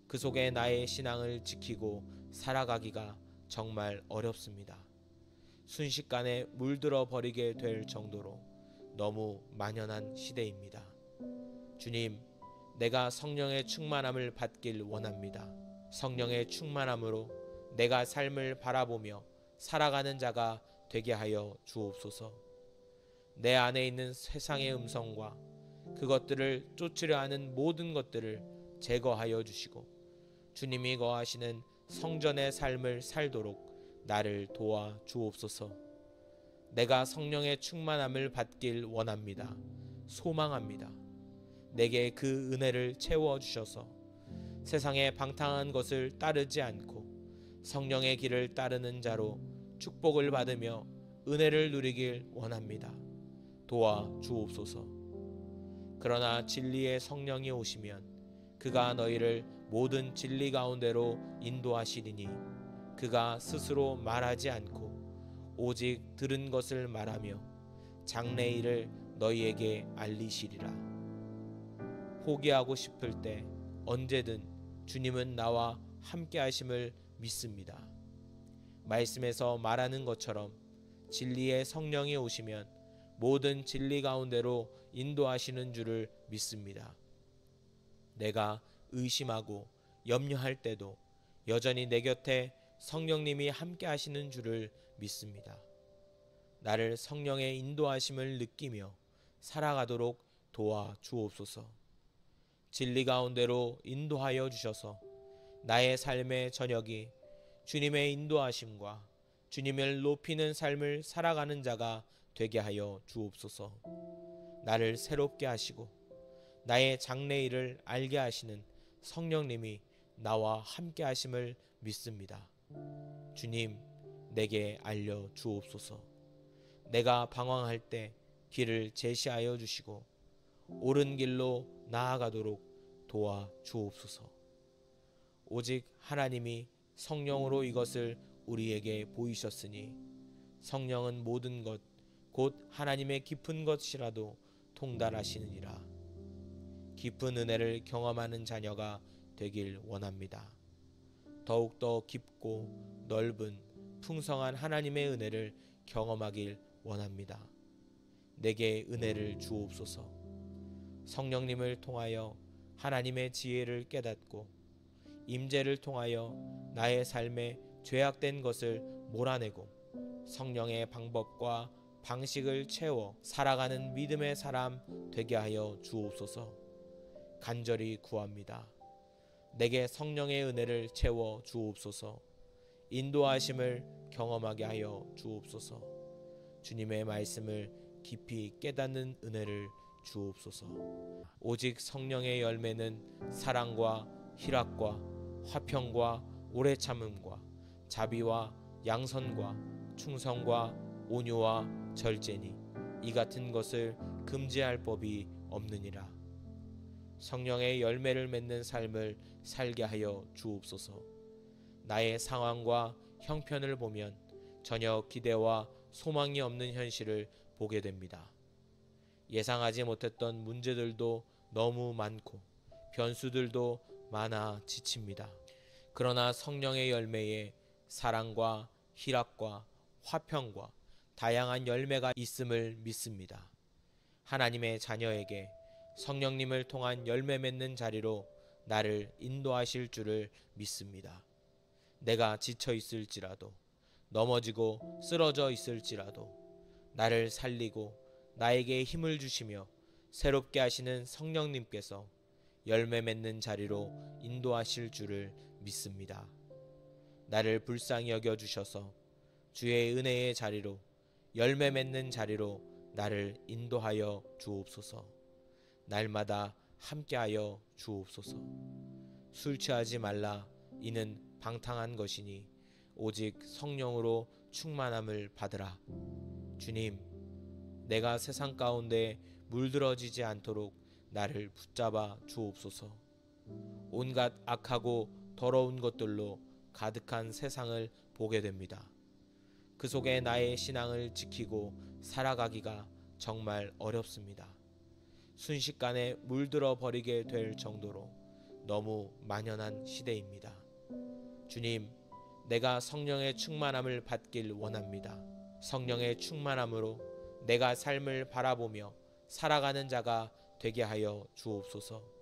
그 속에 나의 신앙을 지키고 살아가기가 정말 어렵습니다. 순식간에 물들어 버리게 될 정도로 너무 만연한 시대입니다. 주님, 내가 성령의 충만함을 받길 원합니다. 성령의 충만함으로 내가 삶을 바라보며 살아가는 자가 되게 하여 주옵소서. 내 안에 있는 세상의 음성과 그것들을 쫓으려 하는 모든 것들을 제거하여 주시고 주님이 거하시는 성전의 삶을 살도록 나를 도와 주옵소서. 내가 성령의 충만함을 받길 원합니다. 소망합니다. 내게 그 은혜를 채워 주셔서 세상의 방탕한 것을 따르지 않고 성령의 길을 따르는 자로 축복을 받으며 은혜를 누리길 원합니다. 도와 주옵소서. 그러나 진리의 성령이 오시면 그가 너희를 모든 진리 가운데로 인도하시리니 그가 스스로 말하지 않고 오직 들은 것을 말하며 장래일을 너희에게 알리시리라. 포기하고 싶을 때 언제든 주님은 나와 함께 하심을 믿습니다. 말씀에서 말하는 것처럼 진리의 성령이 오시면 모든 진리 가운데로 인도하시는 줄을 믿습니다. 내가 의심하고 염려할 때도 여전히 내 곁에 성령님이 함께 하시는 줄을 믿습니다. 나를 성령의 인도하심을 느끼며 살아가도록 도와 주옵소서. 진리 가운데로 인도하여 주셔서 나의 삶의 저녁이 주님의 인도하심과 주님을 높이는 삶을 살아가는 자가 되게 하여 주옵소서. 나를 새롭게 하시고 나의 장래일을 알게 하시는 성령님이 나와 함께 하심을 믿습니다. 주님, 내게 알려 주옵소서. 내가 방황할 때 길을 제시하여 주시고 옳은 길로 나아가도록 도와 주옵소서. 오직 하나님이 성령으로 이것을 우리에게 보이셨으니 성령은 모든 것 곧 하나님의 깊은 것이라도 통달하시느니라. 깊은 은혜를 경험하는 자녀가 되길 원합니다. 더욱더 깊고 넓은 풍성한 하나님의 은혜를 경험하길 원합니다. 내게 은혜를 주옵소서. 성령님을 통하여 하나님의 지혜를 깨닫고 임재를 통하여 나의 삶에 죄악된 것을 몰아내고 성령의 방법과 방식을 채워 살아가는 믿음의 사람 되게 하여 주옵소서. 간절히 구합니다. 내게 성령의 은혜를 채워 주옵소서. 인도하심을 경험하게 하여 주옵소서. 주님의 말씀을 깊이 깨닫는 은혜를 주옵소서. 오직 성령의 열매는 사랑과 희락과 화평과 오래 참음과 자비와 양선과 충성과 온유와 절제니 이 같은 것을 금지할 법이 없느니라. 성령의 열매를 맺는 삶을 살게 하여 주옵소서. 나의 상황과 형편을 보면 전혀 기대와 소망이 없는 현실을 보게 됩니다. 예상하지 못했던 문제들도 너무 많고 변수들도 많아 지칩니다. 그러나 성령의 열매에 사랑과 희락과 화평과 다양한 열매가 있음을 믿습니다. 하나님의 자녀에게 성령님을 통한 열매 맺는 자리로 나를 인도하실 줄을 믿습니다. 내가 지쳐 있을지라도 넘어지고 쓰러져 있을지라도 나를 살리고 나에게 힘을 주시며 새롭게 하시는 성령님께서 열매 맺는 자리로 인도하실 줄을 믿습니다. 나를 불쌍히 여겨 주셔서 주의 은혜의 자리로 열매 맺는 자리로 나를 인도하여 주옵소서. 날마다 함께하여 주옵소서. 술 취하지 말라. 이는 방탕한 것이니 오직 성령으로 충만함을 받으라. 주님, 내가 세상 가운데 물들어지지 않도록 나를 붙잡아 주옵소서. 온갖 악하고 더러운 것들로 가득한 세상을 보게 됩니다. 그 속에 나의 신앙을 지키고 살아가기가 정말 어렵습니다. 순식간에 물들어 버리게 될 정도로 너무 만연한 시대입니다. 주님, 내가 성령의 충만함을 받길 원합니다. 성령의 충만함으로 내가 삶을 바라보며 살아가는 자가 되게 하여 주옵소서.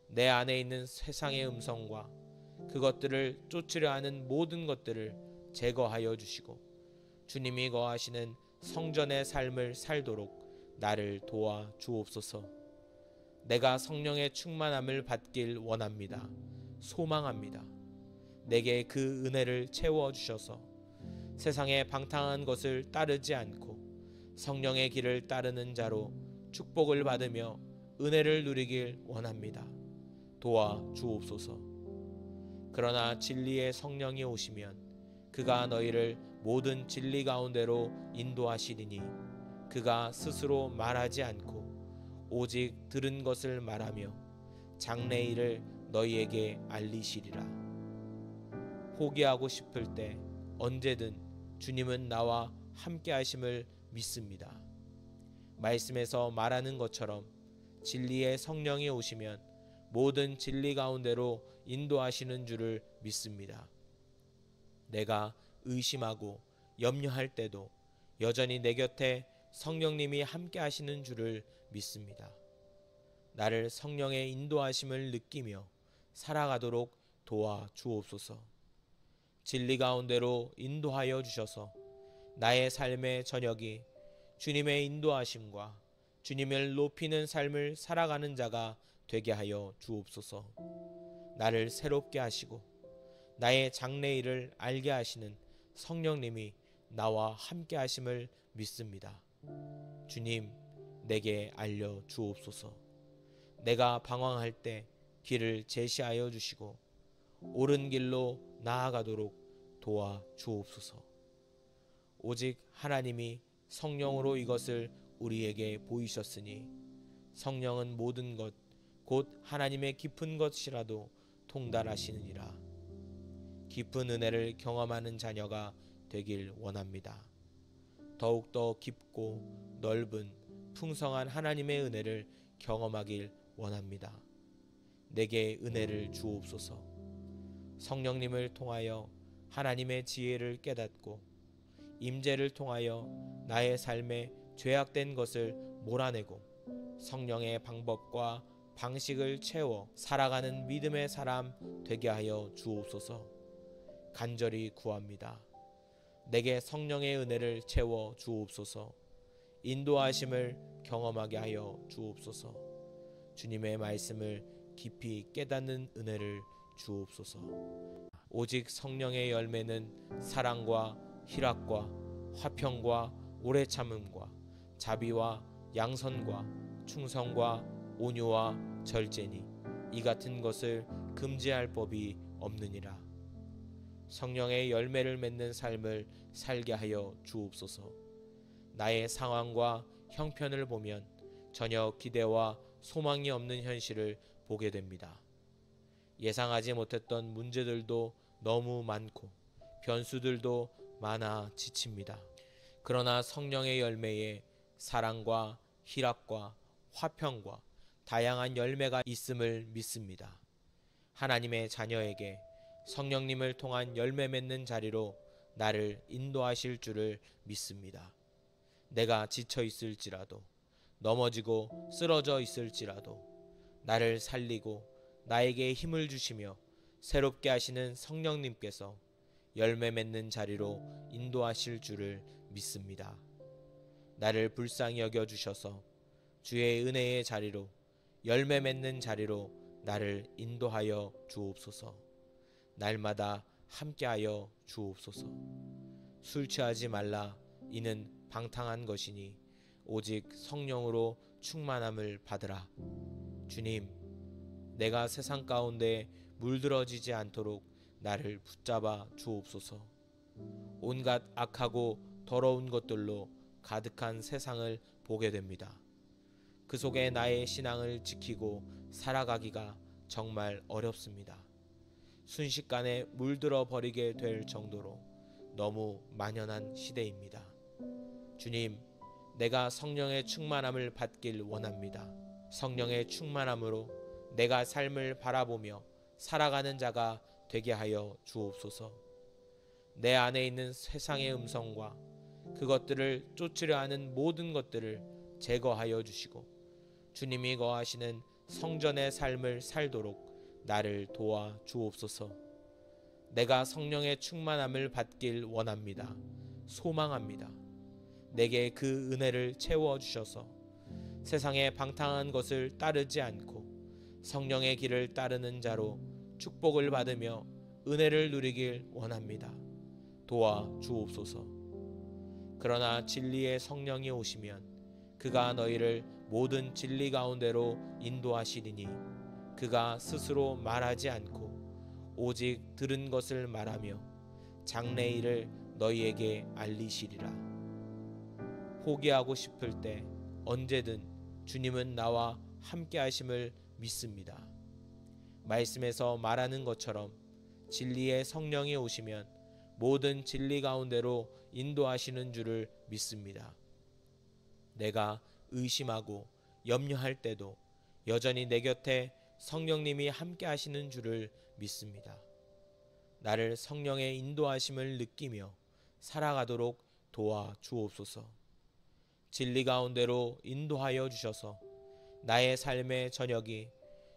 내 안에 있는 세상의 음성과 그것들을 쫓으려 하는 모든 것들을 제거하여 주시고 주님이 거하시는 성전의 삶을 살도록 나를 도와 주옵소서. 내가 성령의 충만함을 받길 원합니다. 소망합니다. 내게 그 은혜를 채워 주셔서 세상의 방탕한 것을 따르지 않고 성령의 길을 따르는 자로 축복을 받으며 은혜를 누리길 원합니다. 도와 주옵소서. 그러나 진리의 성령이 오시면 그가 너희를 모든 진리 가운데로 인도하시리니 그가 스스로 말하지 않고 오직 들은 것을 말하며 장래일을 너희에게 알리시리라. 포기하고 싶을 때 언제든 주님은 나와 함께 하심을 믿습니다. 말씀에서 말하는 것처럼 진리의 성령이 오시면 모든 진리 가운데로 인도하시는 줄을 믿습니다. 내가 의심하고 염려할 때도 여전히 내 곁에 성령님이 함께 하시는 줄을 믿습니다. 나를 성령의 인도하심을 느끼며 살아가도록 도와 주옵소서. 진리 가운데로 인도하여 주셔서 나의 삶의 저녁이 주님의 인도하심과 주님을 높이는 삶을 살아가는 자가 되게 하여 주옵소서. 나를 새롭게 하시고 나의 장래일을 알게 하시는 성령님이 나와 함께 하심을 믿습니다. 주님, 내게 알려 주옵소서. 내가 방황할 때 길을 제시하여 주시고 옳은 길로 나아가도록 도와 주옵소서. 오직 하나님이 성령으로 이것을 우리에게 보이셨으니 성령은 모든 것 곧 하나님의 깊은 것이라도 통달하시느니라. 깊은 은혜를 경험하는 자녀가 되길 원합니다. 더욱더 깊고 넓은 풍성한 하나님의 은혜를 경험하길 원합니다. 내게 은혜를 주옵소서. 성령님을 통하여 하나님의 지혜를 깨닫고 임재를 통하여 나의 삶에 죄악된 것을 몰아내고 성령의 방법과 방식을 채워 살아가는 믿음의 사람 되게 하여 주옵소서. 간절히 구합니다. 내게 성령의 은혜를 채워 주옵소서. 인도하심을 경험하게 하여 주옵소서. 주님의 말씀을 깊이 깨닫는 은혜를 주옵소서. 오직 성령의 열매는 사랑과 희락과 화평과 오래 참음과 자비와 양선과 충성과 온유와 절제니 이 같은 것을 금지할 법이 없느니라. 성령의 열매를 맺는 삶을 살게 하여 주옵소서. 나의 상황과 형편을 보면 전혀 기대와 소망이 없는 현실을 보게 됩니다. 예상하지 못했던 문제들도 너무 많고 변수들도 많아 지칩니다. 그러나 성령의 열매에 사랑과 희락과 화평과 다양한 열매가 있음을 믿습니다. 하나님의 자녀에게 성령님을 통한 열매 맺는 자리로 나를 인도하실 줄을 믿습니다. 내가 지쳐 있을지라도 넘어지고 쓰러져 있을지라도 나를 살리고 나에게 힘을 주시며 새롭게 하시는 성령님께서 열매 맺는 자리로 인도하실 줄을 믿습니다. 나를 불쌍히 여겨 주셔서 주의 은혜의 자리로 열매 맺는 자리로 나를 인도하여 주옵소서. 날마다 함께하여 주옵소서. 술 취하지 말라. 이는 방탕한 것이니 오직 성령으로 충만함을 받으라. 주님, 내가 세상 가운데 물들어지지 않도록 나를 붙잡아 주옵소서. 온갖 악하고 더러운 것들로 가득한 세상을 보게 됩니다. 그 속에 나의 신앙을 지키고 살아가기가 정말 어렵습니다. 순식간에 물들어 버리게 될 정도로 너무 만연한 시대입니다. 주님, 내가 성령의 충만함을 받길 원합니다. 성령의 충만함으로 내가 삶을 바라보며 살아가는 자가 되게 하여 주옵소서. 내 안에 있는 세상의 음성과 그것들을 쫓으려 하는 모든 것들을 제거하여 주시고 주님이 거하시는 성전의 삶을 살도록 나를 도와 주옵소서. 내가 성령의 충만함을 받길 원합니다. 소망합니다. 내게 그 은혜를 채워 주셔서 세상의 방탕한 것을 따르지 않고 성령의 길을 따르는 자로 축복을 받으며 은혜를 누리길 원합니다. 도와 주옵소서. 그러나 진리의 성령이 오시면 그가 너희를 모든 진리 가운데로 인도하시리니 그가 스스로 말하지 않고 오직 들은 것을 말하며 장래일을 너희에게 알리시리라. 포기하고 싶을 때 언제든 주님은 나와 함께 하심을 믿습니다. 말씀에서 말하는 것처럼 진리의 성령이 오시면 모든 진리 가운데로 인도하시는 줄을 믿습니다. 내가 의심하고 염려할 때도 여전히 내 곁에 성령님이 함께 하시는 줄을 믿습니다. 나를 성령의 인도하심을 느끼며 살아가도록 도와 주옵소서. 진리 가운데로 인도하여 주셔서 나의 삶의 저녁이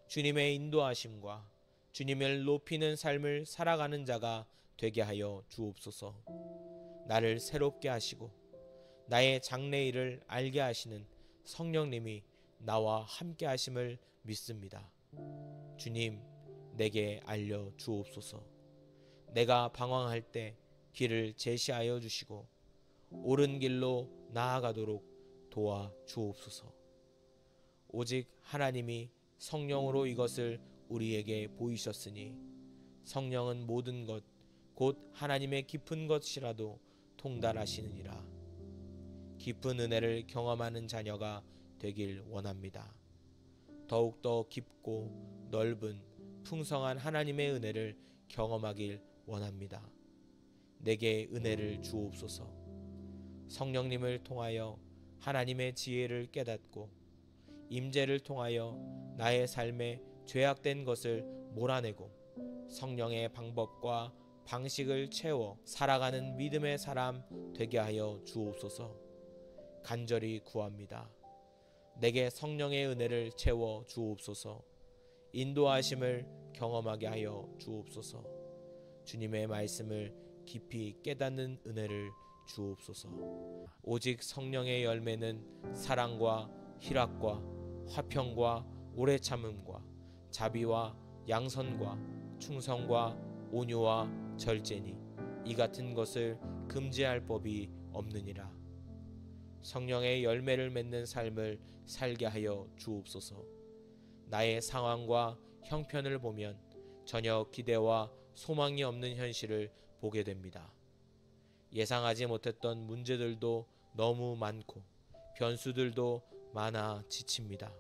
주님의 인도하심과 주님을 높이는 삶을 살아가는 자가 되게 하여 주옵소서. 나를 새롭게 하시고 나의 장래일을 알게 하시는 성령님이 나와 함께 하심을 믿습니다. 주님, 내게 알려 주옵소서. 내가 방황할 때 길을 제시하여 주시고 옳은 길로 나아가도록 도와 주옵소서. 오직 하나님이 성령으로 이것을 우리에게 보이셨으니 성령은 모든 것 곧 하나님의 깊은 것이라도 통달하시느니라. 깊은 은혜를 경험하는 자녀가 되길 원합니다. 더욱더 깊고 넓은 풍성한 하나님의 은혜를 경험하길 원합니다. 내게 은혜를 주옵소서. 성령님을 통하여 하나님의 지혜를 깨닫고 임재를 통하여 나의 삶에 죄악된 것을 몰아내고 성령의 방법과 방식을 채워 살아가는 믿음의 사람 되게 하여 주옵소서. 간절히 구합니다. 내게 성령의 은혜를 채워 주옵소서. 인도하심을 경험하게 하여 주옵소서. 주님의 말씀을 깊이 깨닫는 은혜를 주옵소서. 오직 성령의 열매는 사랑과 희락과 화평과 오래 참음과 자비와 양선과 충성과 온유와 절제니 이 같은 것을 금지할 법이 없느니라. 성령의 열매를 맺는 삶을 살게 하여 주옵소서. 나의 상황과 형편을 보면 전혀 기대와 소망이 없는 현실을 보게 됩니다. 예상하지 못했던 문제들도 너무 많고 변수들도 많아 지칩니다.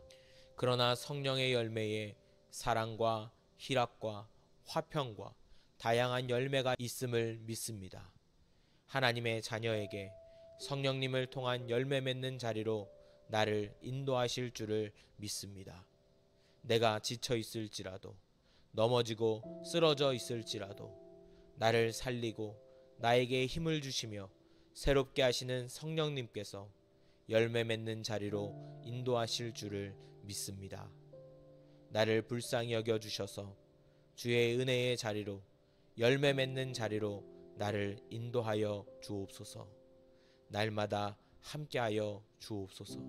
그러나 성령의 열매에 사랑과 희락과 화평과 다양한 열매가 있음을 믿습니다. 하나님의 자녀에게 성령님을 통한 열매 맺는 자리로 나를 인도하실 줄을 믿습니다. 내가 지쳐 있을지라도 넘어지고 쓰러져 있을지라도 나를 살리고 나에게 힘을 주시며 새롭게 하시는 성령님께서 열매 맺는 자리로 인도하실 줄을 믿습니다. 나를 불쌍히 여겨 주셔서 주의 은혜의 자리로 열매 맺는 자리로 나를 인도하여 주옵소서. 날마다 함께하여 주옵소서.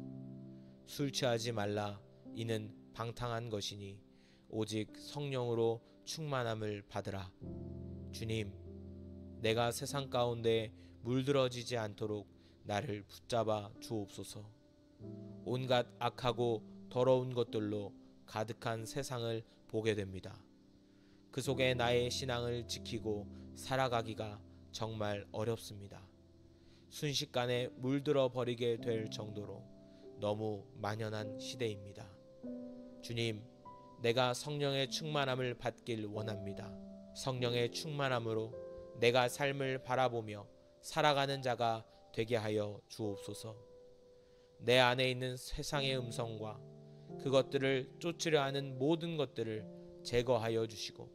술 취하지 말라. 이는 방탕한 것이니 오직 성령으로 충만함을 받으라. 주님, 내가 세상 가운데 물들어지지 않도록 나를 붙잡아 주옵소서. 온갖 악하고 더러운 것들로 가득한 세상을 보게 됩니다. 그 속에 나의 신앙을 지키고 살아가기가 정말 어렵습니다. 순식간에 물들어 버리게 될 정도로 너무 만연한 시대입니다. 주님, 내가 성령의 충만함을 받길 원합니다. 성령의 충만함으로 내가 삶을 바라보며 살아가는 자가 되게 하여 주옵소서. 내 안에 있는 세상의 음성과 그것들을 쫓으려 하는 모든 것들을 제거하여 주시고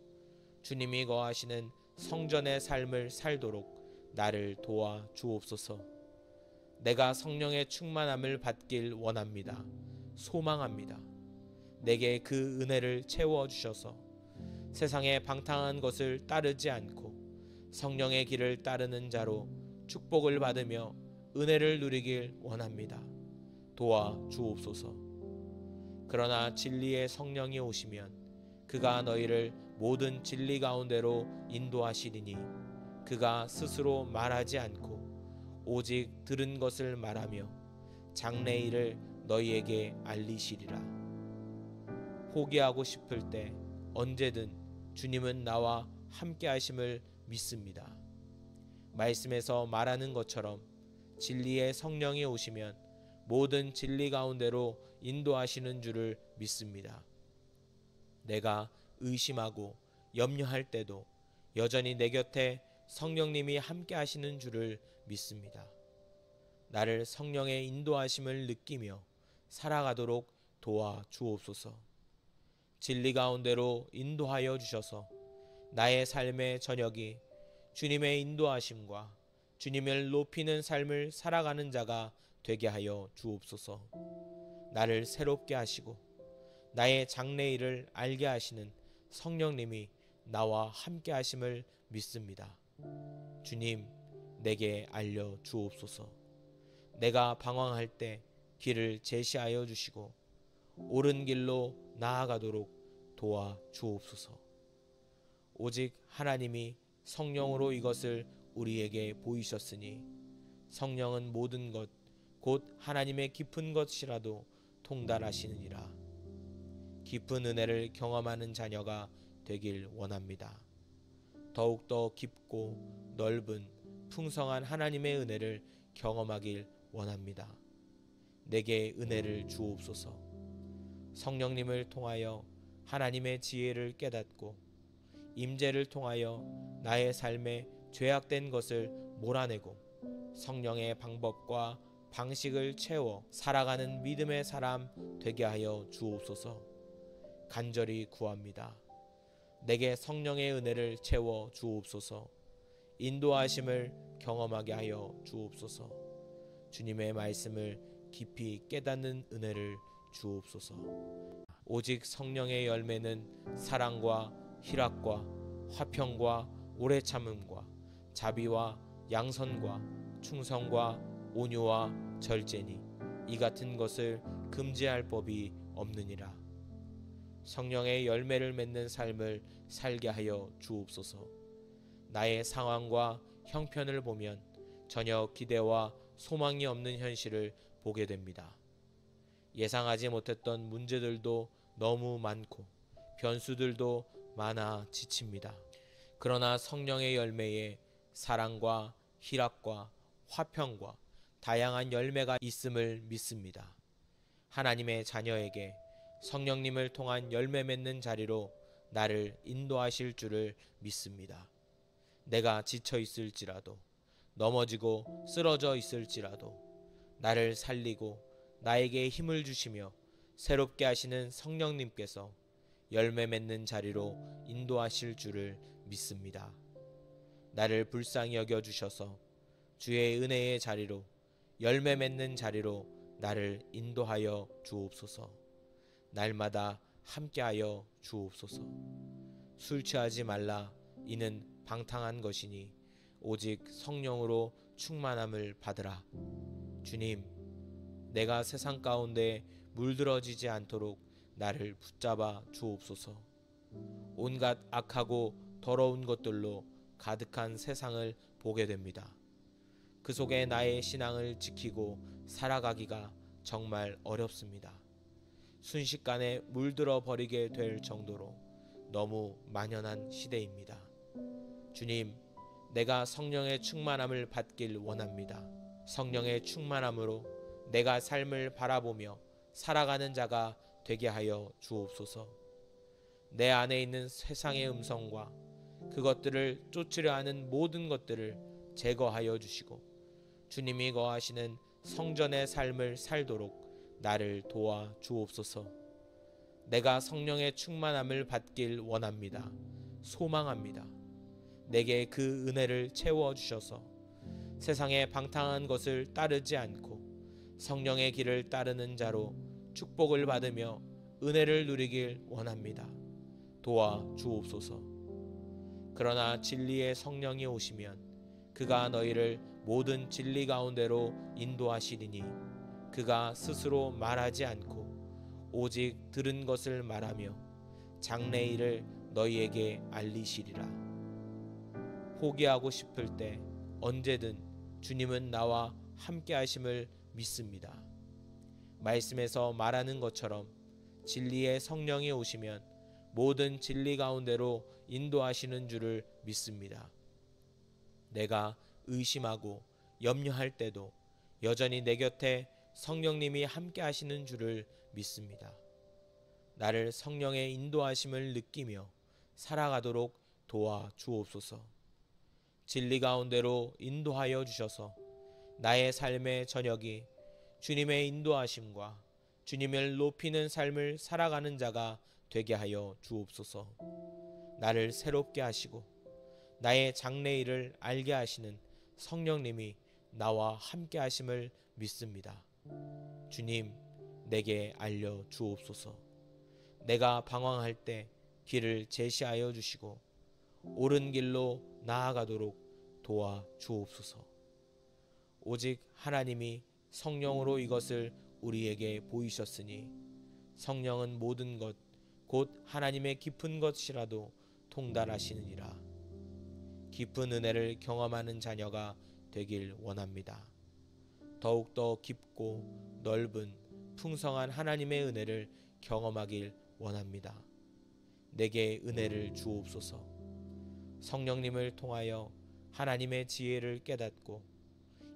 주님이 거하시는 성전의 삶을 살도록 나를 도와 주옵소서. 내가 성령의 충만함을 받길 원합니다. 소망합니다. 내게 그 은혜를 채워 주셔서 세상의 방탕한 것을 따르지 않고 성령의 길을 따르는 자로 축복을 받으며 은혜를 누리길 원합니다. 도와 주옵소서. 그러나 진리의 성령이 오시면 그가 너희를 모든 진리 가운데로 인도하시리니 그가 스스로 말하지 않고 오직 들은 것을 말하며 장래일을 너희에게 알리시리라. 포기하고 싶을 때 언제든 주님은 나와 함께 하심을 믿습니다. 말씀에서 말하는 것처럼 진리의 성령이 오시면 모든 진리 가운데로 인도하시는 줄을 믿습니다. 내가 의심하고 염려할 때도 여전히 내 곁에 성령님이 함께 하시는 줄을 믿습니다. 나를 성령의 인도하심을 느끼며 살아가도록 도와 주옵소서. 진리 가운데로 인도하여 주셔서 나의 삶의 저녁이 주님의 인도하심과 주님을 높이는 삶을 살아가는 자가 되게 하여 주옵소서. 나를 새롭게 하시고 나의 장래일을 알게 하시는 성령님이 나와 함께 하심을 믿습니다. 주님, 내게 알려 주옵소서. 내가 방황할 때 길을 제시하여 주시고 옳은 길로 나아가도록 도와 주옵소서. 오직 하나님이 성령으로 이것을 우리에게 보이셨으니 성령은 모든 것 곧 하나님의 깊은 것이라도 통달하시느니라. 깊은 은혜를 경험하는 자녀가 되길 원합니다. 더욱더 깊고 넓은 풍성한 하나님의 은혜를 경험하길 원합니다. 내게 은혜를 주옵소서. 성령님을 통하여 하나님의 지혜를 깨닫고 임재를 통하여 나의 삶에 죄악된 것을 몰아내고 성령의 방법과 방식을 채워 살아가는 믿음의 사람 되게 하여 주옵소서. 간절히 구합니다. 내게 성령의 은혜를 채워 주옵소서. 인도하심을 경험하게 하여 주옵소서. 주님의 말씀을 깊이 깨닫는 은혜를 주옵소서. 오직 성령의 열매는 사랑과 희락과 화평과 오래 참음과 자비와 양선과 충성과 온유와 절제니 이 같은 것을 금지할 법이 없느니라. 성령의 열매를 맺는 삶을 살게 하여 주옵소서. 나의 상황과 형편을 보면 전혀 기대와 소망이 없는 현실을 보게 됩니다. 예상하지 못했던 문제들도 너무 많고 변수들도 많아 지칩니다. 그러나 성령의 열매에 사랑과 희락과 화평과 다양한 열매가 있음을 믿습니다. 하나님의 자녀에게 성령님을 통한 열매 맺는 자리로 나를 인도하실 줄을 믿습니다. 내가 지쳐 있을지라도 넘어지고 쓰러져 있을지라도 나를 살리고 나에게 힘을 주시며 새롭게 하시는 성령님께서 열매 맺는 자리로 인도하실 줄을 믿습니다. 나를 불쌍히 여겨 주셔서 주의 은혜의 자리로 열매 맺는 자리로 나를 인도하여 주옵소서. 날마다 함께하여 주옵소서. 술 취하지 말라. 이는 방탕한 것이니 오직 성령으로 충만함을 받으라. 주님, 내가 세상 가운데 물들어지지 않도록 나를 붙잡아 주옵소서. 온갖 악하고 더러운 것들로 가득한 세상을 보게 됩니다. 그 속에 나의 신앙을 지키고 살아가기가 정말 어렵습니다. 순식간에 물들어 버리게 될 정도로 너무 만연한 시대입니다. 주님, 내가 성령의 충만함을 받길 원합니다. 성령의 충만함으로 내가 삶을 바라보며 살아가는 자가 되게 하여 주옵소서. 내 안에 있는 세상의 음성과 그것들을 쫓으려 하는 모든 것들을 제거하여 주시고 주님이 거하시는 성전의 삶을 살도록 나를 도와 주옵소서. 내가 성령의 충만함을 받길 원합니다. 소망합니다. 내게 그 은혜를 채워 주셔서 세상의 방탕한 것을 따르지 않고 성령의 길을 따르는 자로 축복을 받으며 은혜를 누리길 원합니다. 도와 주옵소서. 그러나 진리의 성령이 오시면 그가 너희를 모든 진리 가운데로 인도하시리니 그가 스스로 말하지 않고 오직 들은 것을 말하며 장래일을 너희에게 알리시리라. 포기하고 싶을 때 언제든 주님은 나와 함께 하심을 믿습니다. 말씀에서 말하는 것처럼 진리의 성령이 오시면 모든 진리 가운데로 인도하시는 줄을 믿습니다. 내가 의심하고 염려할 때도 여전히 내 곁에 성령님이 함께 하시는 줄을 믿습니다. 나를 성령의 인도하심을 느끼며 살아가도록 도와 주옵소서. 진리 가운데로 인도하여 주셔서 나의 삶의 저녁이 주님의 인도하심과 주님을 높이는 삶을 살아가는 자가 되게 하여 주옵소서. 나를 새롭게 하시고 나의 장래일을 알게 하시는 성령님이 나와 함께 하심을 믿습니다. 주님, 내게 알려 주옵소서. 내가 방황할 때 길을 제시하여 주시고 옳은 길로 나아가도록 도와 주옵소서. 오직 하나님이 성령으로 이것을 우리에게 보이셨으니 성령은 모든 것 곧 하나님의 깊은 것이라도 통달하시느니라. 깊은 은혜를 경험하는 자녀가 되길 원합니다. 더욱더 깊고 넓은 풍성한 하나님의 은혜를 경험하길 원합니다. 내게 은혜를 주옵소서. 성령님을 통하여 하나님의 지혜를 깨닫고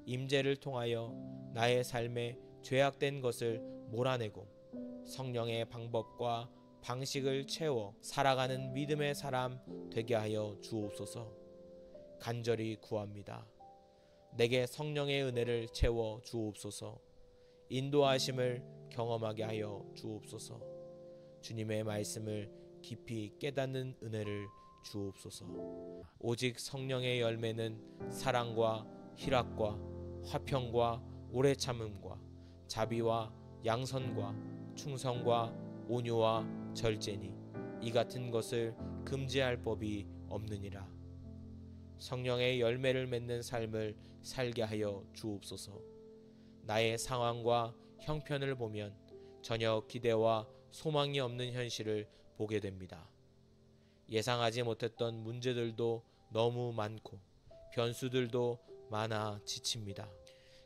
임재를 통하여 나의 삶에 죄악된 것을 몰아내고 성령의 방법과 방식을 채워 살아가는 믿음의 사람 되게 하여 주옵소서. 간절히 구합니다. 내게 성령의 은혜를 채워 주옵소서. 인도하심을 경험하게 하여 주옵소서. 주님의 말씀을 깊이 깨닫는 은혜를 주옵소서. 오직 성령의 열매는 사랑과 희락과 화평과 오래 참음과 자비와 양선과 충성과 온유와 절제니 이 같은 것을 금지할 법이 없느니라. 성령의 열매를 맺는 삶을 살게 하여 주옵소서. 나의 상황과 형편을 보면 전혀 기대와 소망이 없는 현실을 보게 됩니다. 예상하지 못했던 문제들도 너무 많고 변수들도 많아 지칩니다.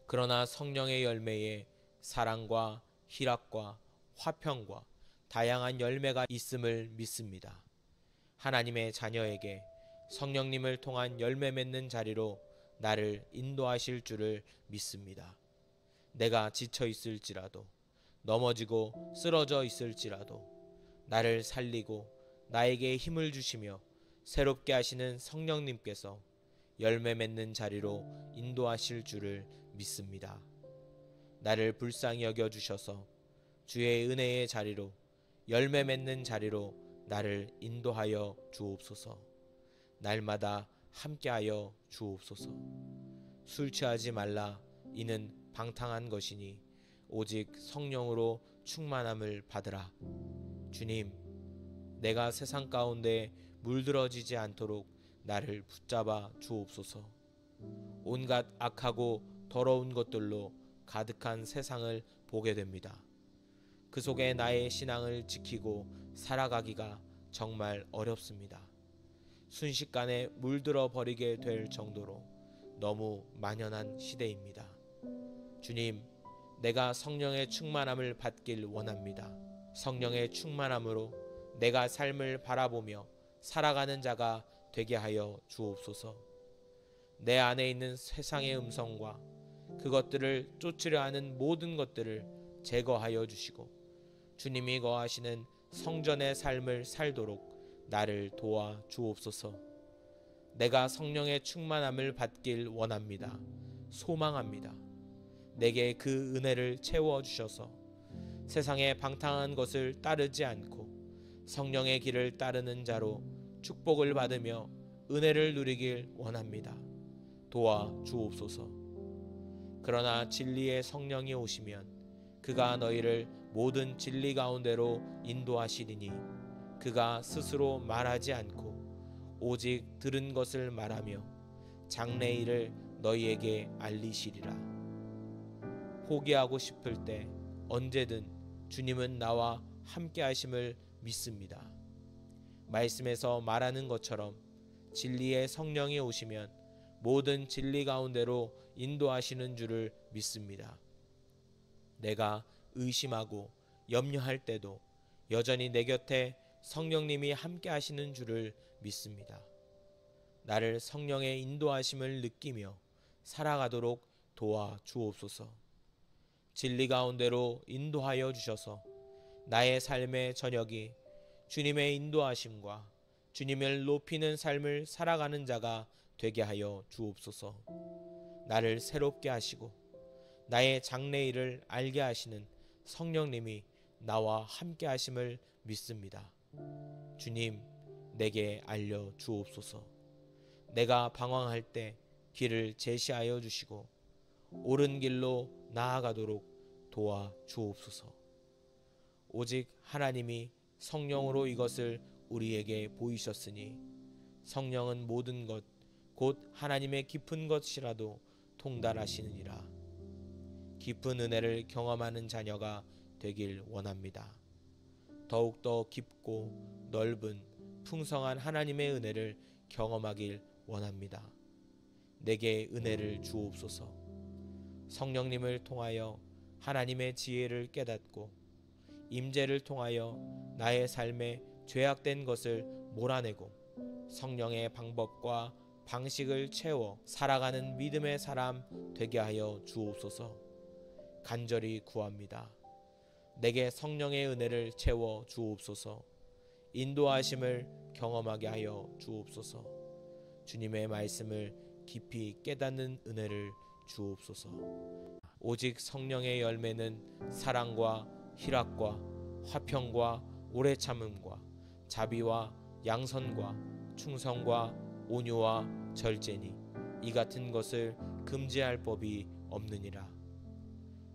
그러나 성령의 열매에 사랑과 희락과 화평과 다양한 열매가 있음을 믿습니다. 하나님의 자녀에게 성령님을 통한 열매 맺는 자리로 나를 인도하실 줄을 믿습니다. 내가 지쳐 있을지라도 넘어지고 쓰러져 있을지라도 나를 살리고 나에게 힘을 주시며 새롭게 하시는 성령님께서 열매 맺는 자리로 인도하실 줄을 믿습니다. 나를 불쌍히 여겨주셔서 주의 은혜의 자리로 열매 맺는 자리로 나를 인도하여 주옵소서. 날마다 함께하여 주옵소서. 술 취하지 말라. 이는 방탕한 것이니 오직 성령으로 충만함을 받으라. 주님, 내가 세상 가운데 물들어지지 않도록 나를 붙잡아 주옵소서. 온갖 악하고 더러운 것들로 가득한 세상을 보게 됩니다. 그 속에 나의 신앙을 지키고 살아가기가 정말 어렵습니다. 순식간에 물들어 버리게 될 정도로 너무 만연한 시대입니다. 주님, 내가 성령의 충만함을 받길 원합니다. 성령의 충만함으로 내가 삶을 바라보며 살아가는 자가 되게 하여 주옵소서. 내 안에 있는 세상의 음성과 그것들을 쫓으려 하는 모든 것들을 제거하여 주시고 주님이 거하시는 성전의 삶을 살도록 나를 도와 주옵소서. 내가 성령의 충만함을 받길 원합니다. 소망합니다. 내게 그 은혜를 채워 주셔서 세상의 방탕한 것을 따르지 않고 성령의 길을 따르는 자로 축복을 받으며 은혜를 누리길 원합니다. 도와 주옵소서. 그러나 진리의 성령이 오시면 그가 너희를 모든 진리 가운데로 인도하시리니 그가 스스로 말하지 않고 오직 들은 것을 말하며 장래일을 너희에게 알리시리라. 포기하고 싶을 때 언제든 주님은 나와 함께 하심을 믿습니다. 말씀에서 말하는 것처럼 진리의 성령이 오시면 모든 진리 가운데로 인도하시는 줄을 믿습니다. 내가 의심하고 염려할 때도 여전히 내 곁에 성령님이 함께 하시는 줄을 믿습니다. 나를 성령의 인도하심을 느끼며 살아가도록 도와 주옵소서. 진리 가운데로 인도하여 주셔서 나의 삶의 저녁이 주님의 인도하심과 주님을 높이는 삶을 살아가는 자가 되게 하여 주옵소서. 나를 새롭게 하시고 나의 장래일을 알게 하시는 성령님이 나와 함께 하심을 믿습니다. 주님, 내게 알려 주옵소서. 내가 방황할 때 길을 제시하여 주시고 옳은 길로 나아가도록 도와 주옵소서. 오직 하나님이 성령으로 이것을 우리에게 보이셨으니 성령은 모든 것 곧 하나님의 깊은 것이라도 통달하시느니라. 깊은 은혜를 경험하는 자녀가 되길 원합니다. 더욱더 깊고 넓은 풍성한 하나님의 은혜를 경험하길 원합니다. 내게 은혜를 주옵소서. 성령님을 통하여 하나님의 지혜를 깨닫고 임재를 통하여 나의 삶에 죄악된 것을 몰아내고 성령의 방법과 방식을 채워 살아가는 믿음의 사람 되게 하여 주옵소서. 간절히 구합니다. 내게 성령의 은혜를 채워 주옵소서. 인도하심을 경험하게 하여 주옵소서. 주님의 말씀을 깊이 깨닫는 은혜를 주옵소서. 오직 성령의 열매는 사랑과 희락과 화평과 오래 참음과 자비와 양선과 충성과 온유와 절제니 이 같은 것을 금지할 법이 없느니라.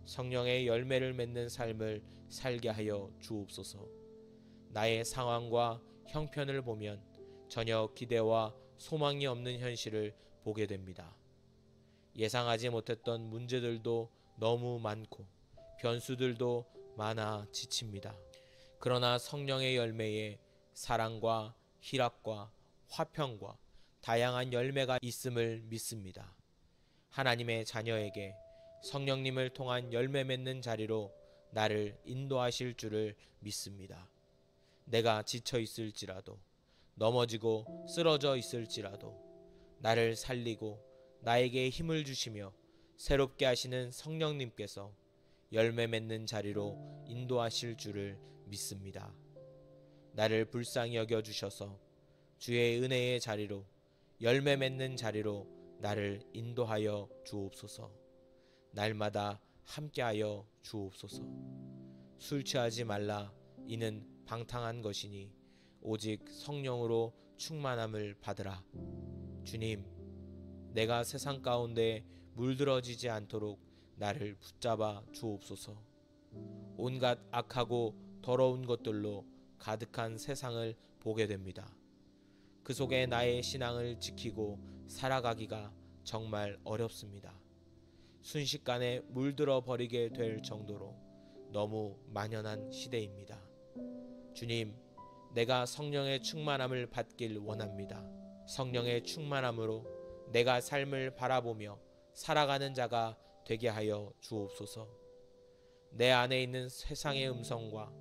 성령의 열매를 맺는 삶을 살게 하여 주옵소서. 나의 상황과 형편을 보면 전혀 기대와 소망이 없는 현실을 보게 됩니다. 예상하지 못했던 문제들도 너무 많고 변수들도 많아 지칩니다. 그러나 성령의 열매에 사랑과 희락과 화평과 다양한 열매가 있음을 믿습니다. 하나님의 자녀에게 성령님을 통한 열매 맺는 자리로 나를 인도하실 줄을 믿습니다. 내가 지쳐 있을지라도 넘어지고 쓰러져 있을지라도 나를 살리고 나에게 힘을 주시며 새롭게 하시는 성령님께서 열매 맺는 자리로 인도하실 줄을 믿습니다. 나를 불쌍히 여겨 주셔서 주의 은혜의 자리로 열매 맺는 자리로 나를 인도하여 주옵소서. 날마다 함께하여 주옵소서. 술 취하지 말라. 이는 방탕한 것이니 오직 성령으로 충만함을 받으라. 주님, 내가 세상 가운데 물들어지지 않도록 나를 붙잡아 주옵소서. 온갖 악하고 더러운 것들로 가득한 세상을 보게 됩니다. 그 속에 나의 신앙을 지키고 살아가기가 정말 어렵습니다. 순식간에 물들어 버리게 될 정도로 너무 만연한 시대입니다. 주님, 내가 성령의 충만함을 받길 원합니다. 성령의 충만함으로 내가 삶을 바라보며 살아가는 자가 되게 하여 주옵소서. 내 안에 있는 세상의 음성과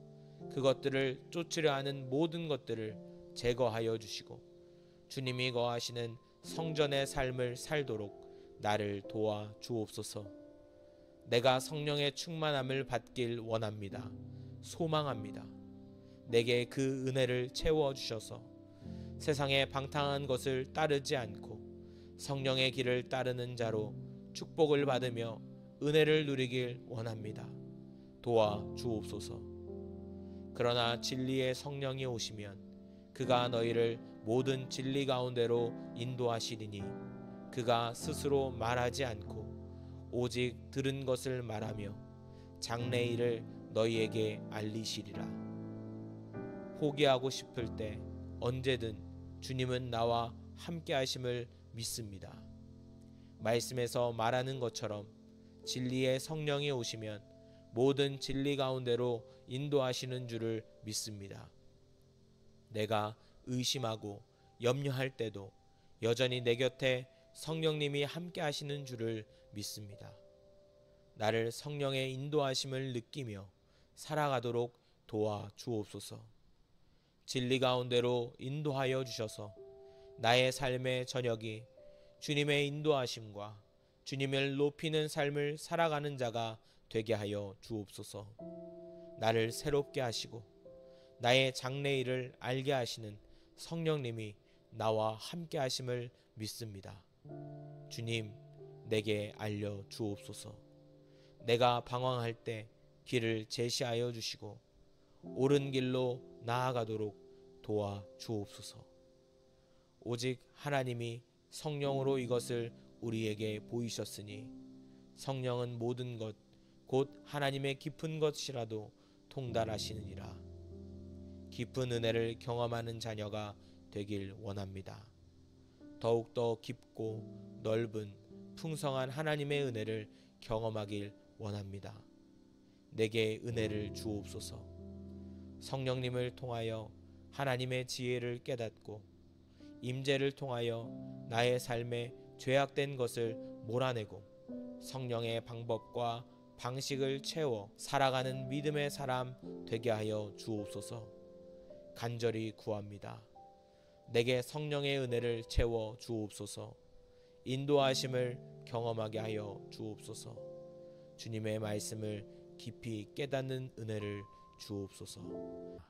그것들을 쫓으려 하는 모든 것들을 제거하여 주시고 주님이 거하시는 성전의 삶을 살도록 나를 도와 주옵소서. 내가 성령의 충만함을 받길 원합니다. 소망합니다. 내게 그 은혜를 채워 주셔서 세상의 방탕한 것을 따르지 않고 성령의 길을 따르는 자로 축복을 받으며 은혜를 누리길 원합니다. 도와 주옵소서. 그러나 진리의 성령이 오시면 그가 너희를 모든 진리 가운데로 인도하시리니 그가 스스로 말하지 않고 오직 들은 것을 말하며 장래일을 너희에게 알리시리라. 포기하고 싶을 때 언제든 주님은 나와 함께 하심을 믿습니다. 말씀에서 말하는 것처럼 진리의 성령이 오시면 모든 진리 가운데로 인도하시는 줄을 믿습니다. 내가 의심하고 염려할 때도 여전히 내 곁에 성령님이 함께 하시는 줄을 믿습니다. 나를 성령의 인도하심을 느끼며 살아가도록 도와 주옵소서. 진리 가운데로 인도하여 주셔서 나의 삶의 저녁이 주님의 인도하심과 주님을 높이는 삶을 살아가는 자가 되게 하여 주옵소서. 나를 새롭게 하시고 나의 장래일을 알게 하시는 성령님이 나와 함께 하심을 믿습니다. 주님, 내게 알려 주옵소서. 내가 방황할 때 길을 제시하여 주시고 옳은 길로 나아가도록 도와 주옵소서. 오직 하나님이 성령으로 이것을 우리에게 보이셨으니 성령은 모든 것 곧 하나님의 깊은 것이라도 통달하시느니라. 깊은 은혜를 경험하는 자녀가 되길 원합니다. 더욱더 깊고 넓은 풍성한 하나님의 은혜를 경험하길 원합니다. 내게 은혜를 주옵소서. 성령님을 통하여 하나님의 지혜를 깨닫고 임재를 통하여 나의 삶에 죄악된 것을 몰아내고 성령의 방법과 방식을 채워 살아가는 믿음의 사람 되게 하여 주옵소서. 간절히 구합니다. 내게 성령의 은혜를 채워 주옵소서. 인도하심을 경험하게 하여 주옵소서. 주님의 말씀을 깊이 깨닫는 은혜를 주옵소서.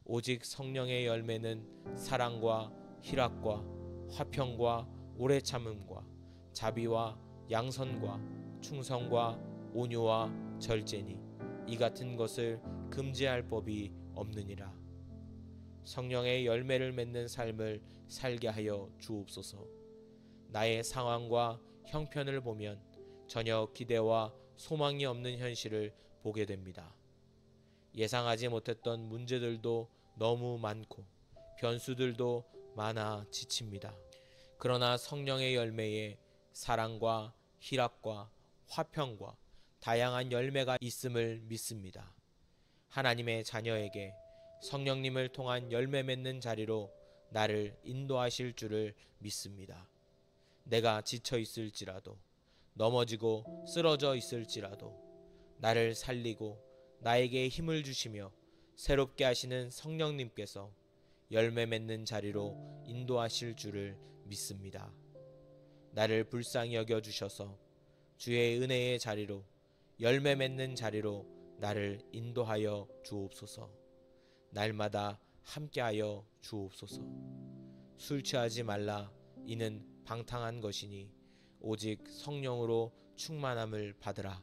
오직 성령의 열매는 사랑과 희락과 화평과 오래 참음과 자비와 양선과 충성과 온유와 절제니 이 같은 것을 금지할 법이 없느니라. 성령의 열매를 맺는 삶을 살게 하여 주옵소서. 나의 상황과 형편을 보면 전혀 기대와 소망이 없는 현실을 보게 됩니다. 예상하지 못했던 문제들도 너무 많고 변수들도 많아 지칩니다. 그러나 성령의 열매에 사랑과 희락과 화평과 다양한 열매가 있음을 믿습니다. 하나님의 자녀에게 성령님을 통한 열매 맺는 자리로 나를 인도하실 줄을 믿습니다. 내가 지쳐 있을지라도 넘어지고 쓰러져 있을지라도 나를 살리고 나에게 힘을 주시며 새롭게 하시는 성령님께서 열매 맺는 자리로 인도하실 줄을 믿습니다. 나를 불쌍히 여겨 주셔서 주의 은혜의 자리로 열매 맺는 자리로 나를 인도하여 주옵소서. 날마다 함께하여 주옵소서. 술 취하지 말라. 이는 방탕한 것이니 오직 성령으로 충만함을 받으라.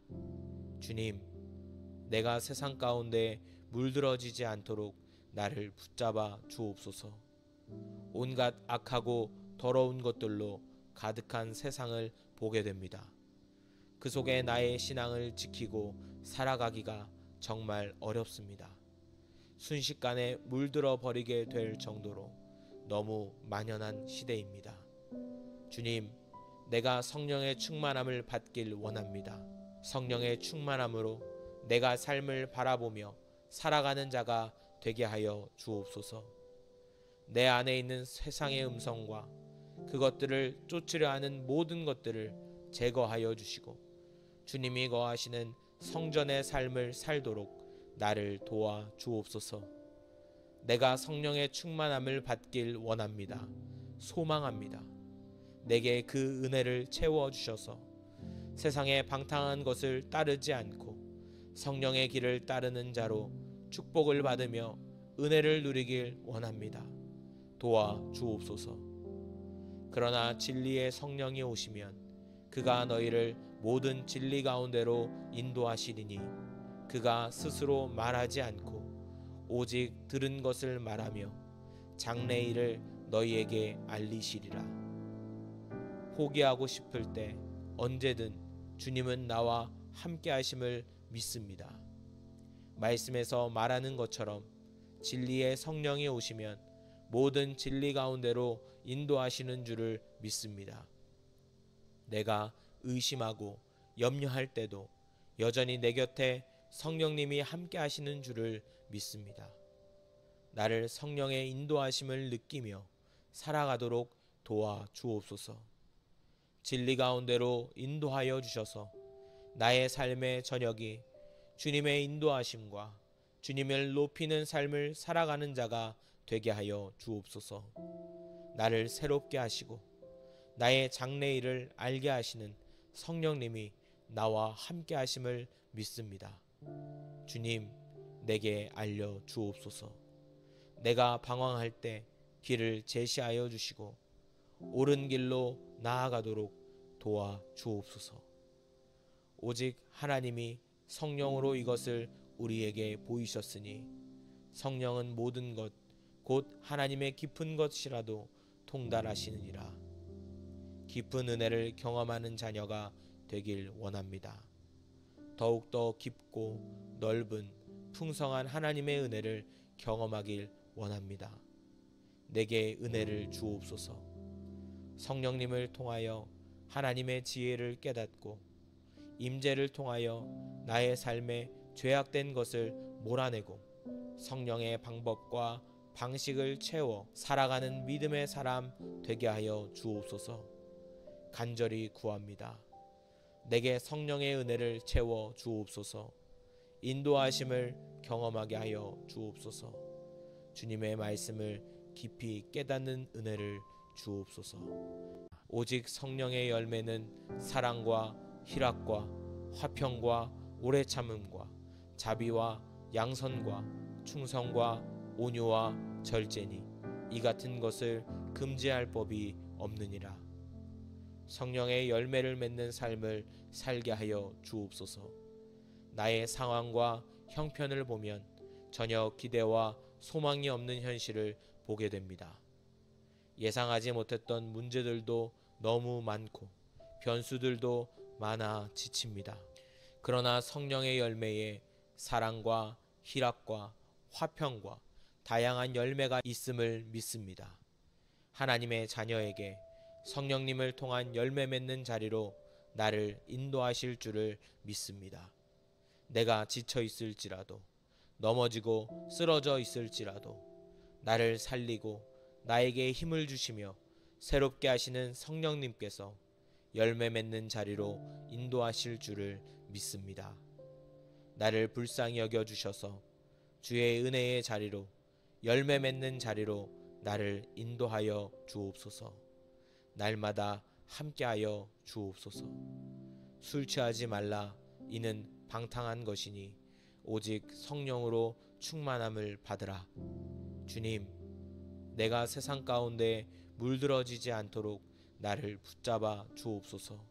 주님, 내가 세상 가운데 물들어지지 않도록 나를 붙잡아 주옵소서. 온갖 악하고 더러운 것들로 가득한 세상을 보게 됩니다. 그 속에 나의 신앙을 지키고 살아가기가 정말 어렵습니다. 순식간에 물들어 버리게 될 정도로 너무 만연한 시대입니다. 주님, 내가 성령의 충만함을 받길 원합니다. 성령의 충만함으로 내가 삶을 바라보며 살아가는 자가 되게 하여 주옵소서. 내 안에 있는 세상의 음성과 그것들을 쫓으려 하는 모든 것들을 제거하여 주시고 주님이 거하시는 성전의 삶을 살도록 나를 도와 주옵소서. 내가 성령의 충만함을 받길 원합니다. 소망합니다. 내게 그 은혜를 채워 주셔서 세상의 방탕한 것을 따르지 않고 성령의 길을 따르는 자로 축복을 받으며 은혜를 누리길 원합니다. 도와 주옵소서. 그러나 진리의 성령이 오시면 그가 너희를 모든 진리 가운데로 인도하시리니 그가 스스로 말하지 않고 오직 들은 것을 말하며 장래일을 너희에게 알리시리라. 포기하고 싶을 때 언제든 주님은 나와 함께 하심을 믿습니다. 말씀에서 말하는 것처럼 진리의 성령이 오시면 모든 진리 가운데로 인도하시는 줄을 믿습니다. 내가 의심하고 염려할 때도 여전히 내 곁에 성령님이 함께 하시는 줄을 믿습니다. 나를 성령의 인도하심을 느끼며 살아가도록 도와 주옵소서. 진리 가운데로 인도하여 주셔서 나의 삶의 저녁이 주님의 인도하심과 주님을 높이는 삶을 살아가는 자가 되게 하여 주옵소서. 나를 새롭게 하시고 나의 장래일을 알게 하시는 성령님이 나와 함께 하심을 믿습니다. 주님, 내게 알려 주옵소서. 내가 방황할 때 길을 제시하여 주시고 옳은 길로 나아가도록 도와 주옵소서. 오직 하나님이 성령으로 이것을 우리에게 보이셨으니 성령은 모든 것 곧 하나님의 깊은 것이라도 통달하시느니라. 깊은 은혜를 경험하는 자녀가 되길 원합니다. 더욱더 깊고 넓은 풍성한 하나님의 은혜를 경험하길 원합니다. 내게 은혜를 주옵소서. 성령님을 통하여 하나님의 지혜를 깨닫고 임재를 통하여 나의 삶에 죄악된 것을 몰아내고 성령의 방법과 방식을 채워 살아가는 믿음의 사람 되게 하여 주옵소서. 간절히 구합니다. 내게 성령의 은혜를 채워 주옵소서. 인도하심을 경험하게 하여 주옵소서. 주님의 말씀을 깊이 깨닫는 은혜를 주옵소서. 오직 성령의 열매는 사랑과 희락과 화평과 오래 참음과 자비와 양선과 충성과 온유와 절제니 이 같은 것을 금지할 법이 없느니라. 성령의 열매를 맺는 삶을 살게 하여 주옵소서. 나의 상황과 형편을 보면 전혀 기대와 소망이 없는 현실을 보게 됩니다. 예상하지 못했던 문제들도 너무 많고 변수들도 많아 지칩니다. 그러나 성령의 열매에 사랑과 희락과 화평과 다양한 열매가 있음을 믿습니다. 하나님의 자녀에게 성령님을 통한 열매 맺는 자리로 나를 인도하실 줄을 믿습니다. 내가 지쳐 있을지라도 넘어지고 쓰러져 있을지라도 나를 살리고 나에게 힘을 주시며 새롭게 하시는 성령님께서 열매 맺는 자리로 인도하실 줄을 믿습니다. 나를 불쌍히 여겨 주셔서 주의 은혜의 자리로 열매 맺는 자리로 나를 인도하여 주옵소서. 날마다 함께하여 주옵소서. 술 취하지 말라. 이는 방탕한 것이니 오직 성령으로 충만함을 받으라. 주님, 내가 세상 가운데 물들어지지 않도록 나를 붙잡아 주옵소서.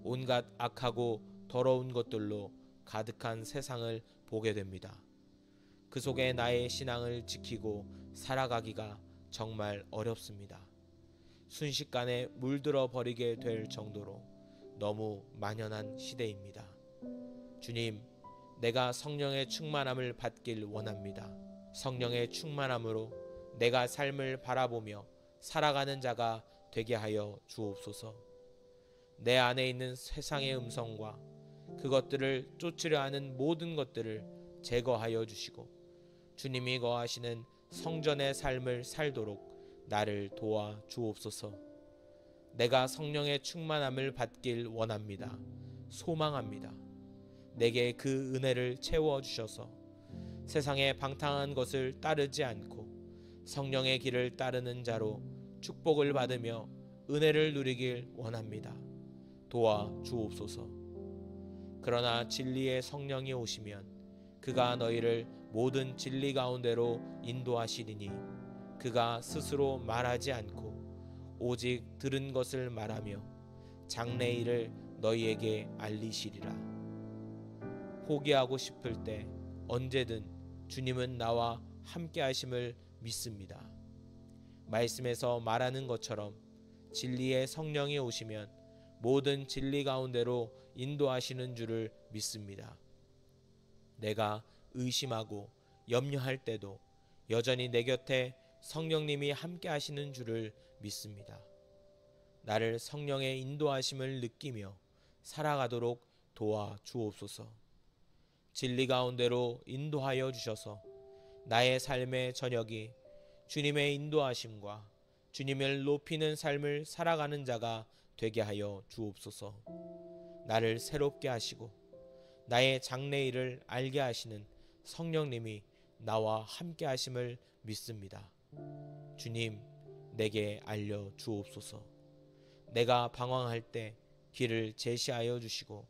온갖 악하고 더러운 것들로 가득한 세상을 보게 됩니다. 그 속에 나의 신앙을 지키고 살아가기가 정말 어렵습니다. 순식간에 물들어 버리게 될 정도로 너무 만연한 시대입니다. 주님, 내가 성령의 충만함을 받길 원합니다. 성령의 충만함으로 내가 삶을 바라보며 살아가는 자가 되게 하여 주옵소서. 내 안에 있는 세상의 음성과 그것들을 쫓으려 하는 모든 것들을 제거하여 주시고 주님이 거하시는 성전의 삶을 살도록 나를 도와 주옵소서. 내가 성령의 충만함을 받길 원합니다. 소망합니다. 내게 그 은혜를 채워 주셔서 세상의 방탕한 것을 따르지 않고 성령의 길을 따르는 자로 축복을 받으며 은혜를 누리길 원합니다. 도와 주옵소서. 그러나 진리의 성령이 오시면 그가 너희를 모든 진리 가운데로 인도하시리니 그가 스스로 말하지 않고 오직 들은 것을 말하며 장래일을 너희에게 알리시리라. 포기하고 싶을 때 언제든 주님은 나와 함께 하심을 믿습니다. 말씀에서 말하는 것처럼 진리의 성령이 오시면 모든 진리 가운데로 인도하시는 줄을 믿습니다. 내가 의심하고 염려할 때도 여전히 내 곁에 성령님이 함께 하시는 줄을 믿습니다. 나를 성령의 인도하심을 느끼며 살아가도록 도와 주옵소서. 진리 가운데로 인도하여 주셔서 나의 삶의 저녁이 주님의 인도하심과 주님을 높이는 삶을 살아가는 자가 되게 하여 주옵소서. 나를 새롭게 하시고 나의 장래일을 알게 하시는 성령님이 나와 함께 하심을 믿습니다. 주님, 내게 알려 주옵소서. 내가 방황할 때 길을 제시하여 주시고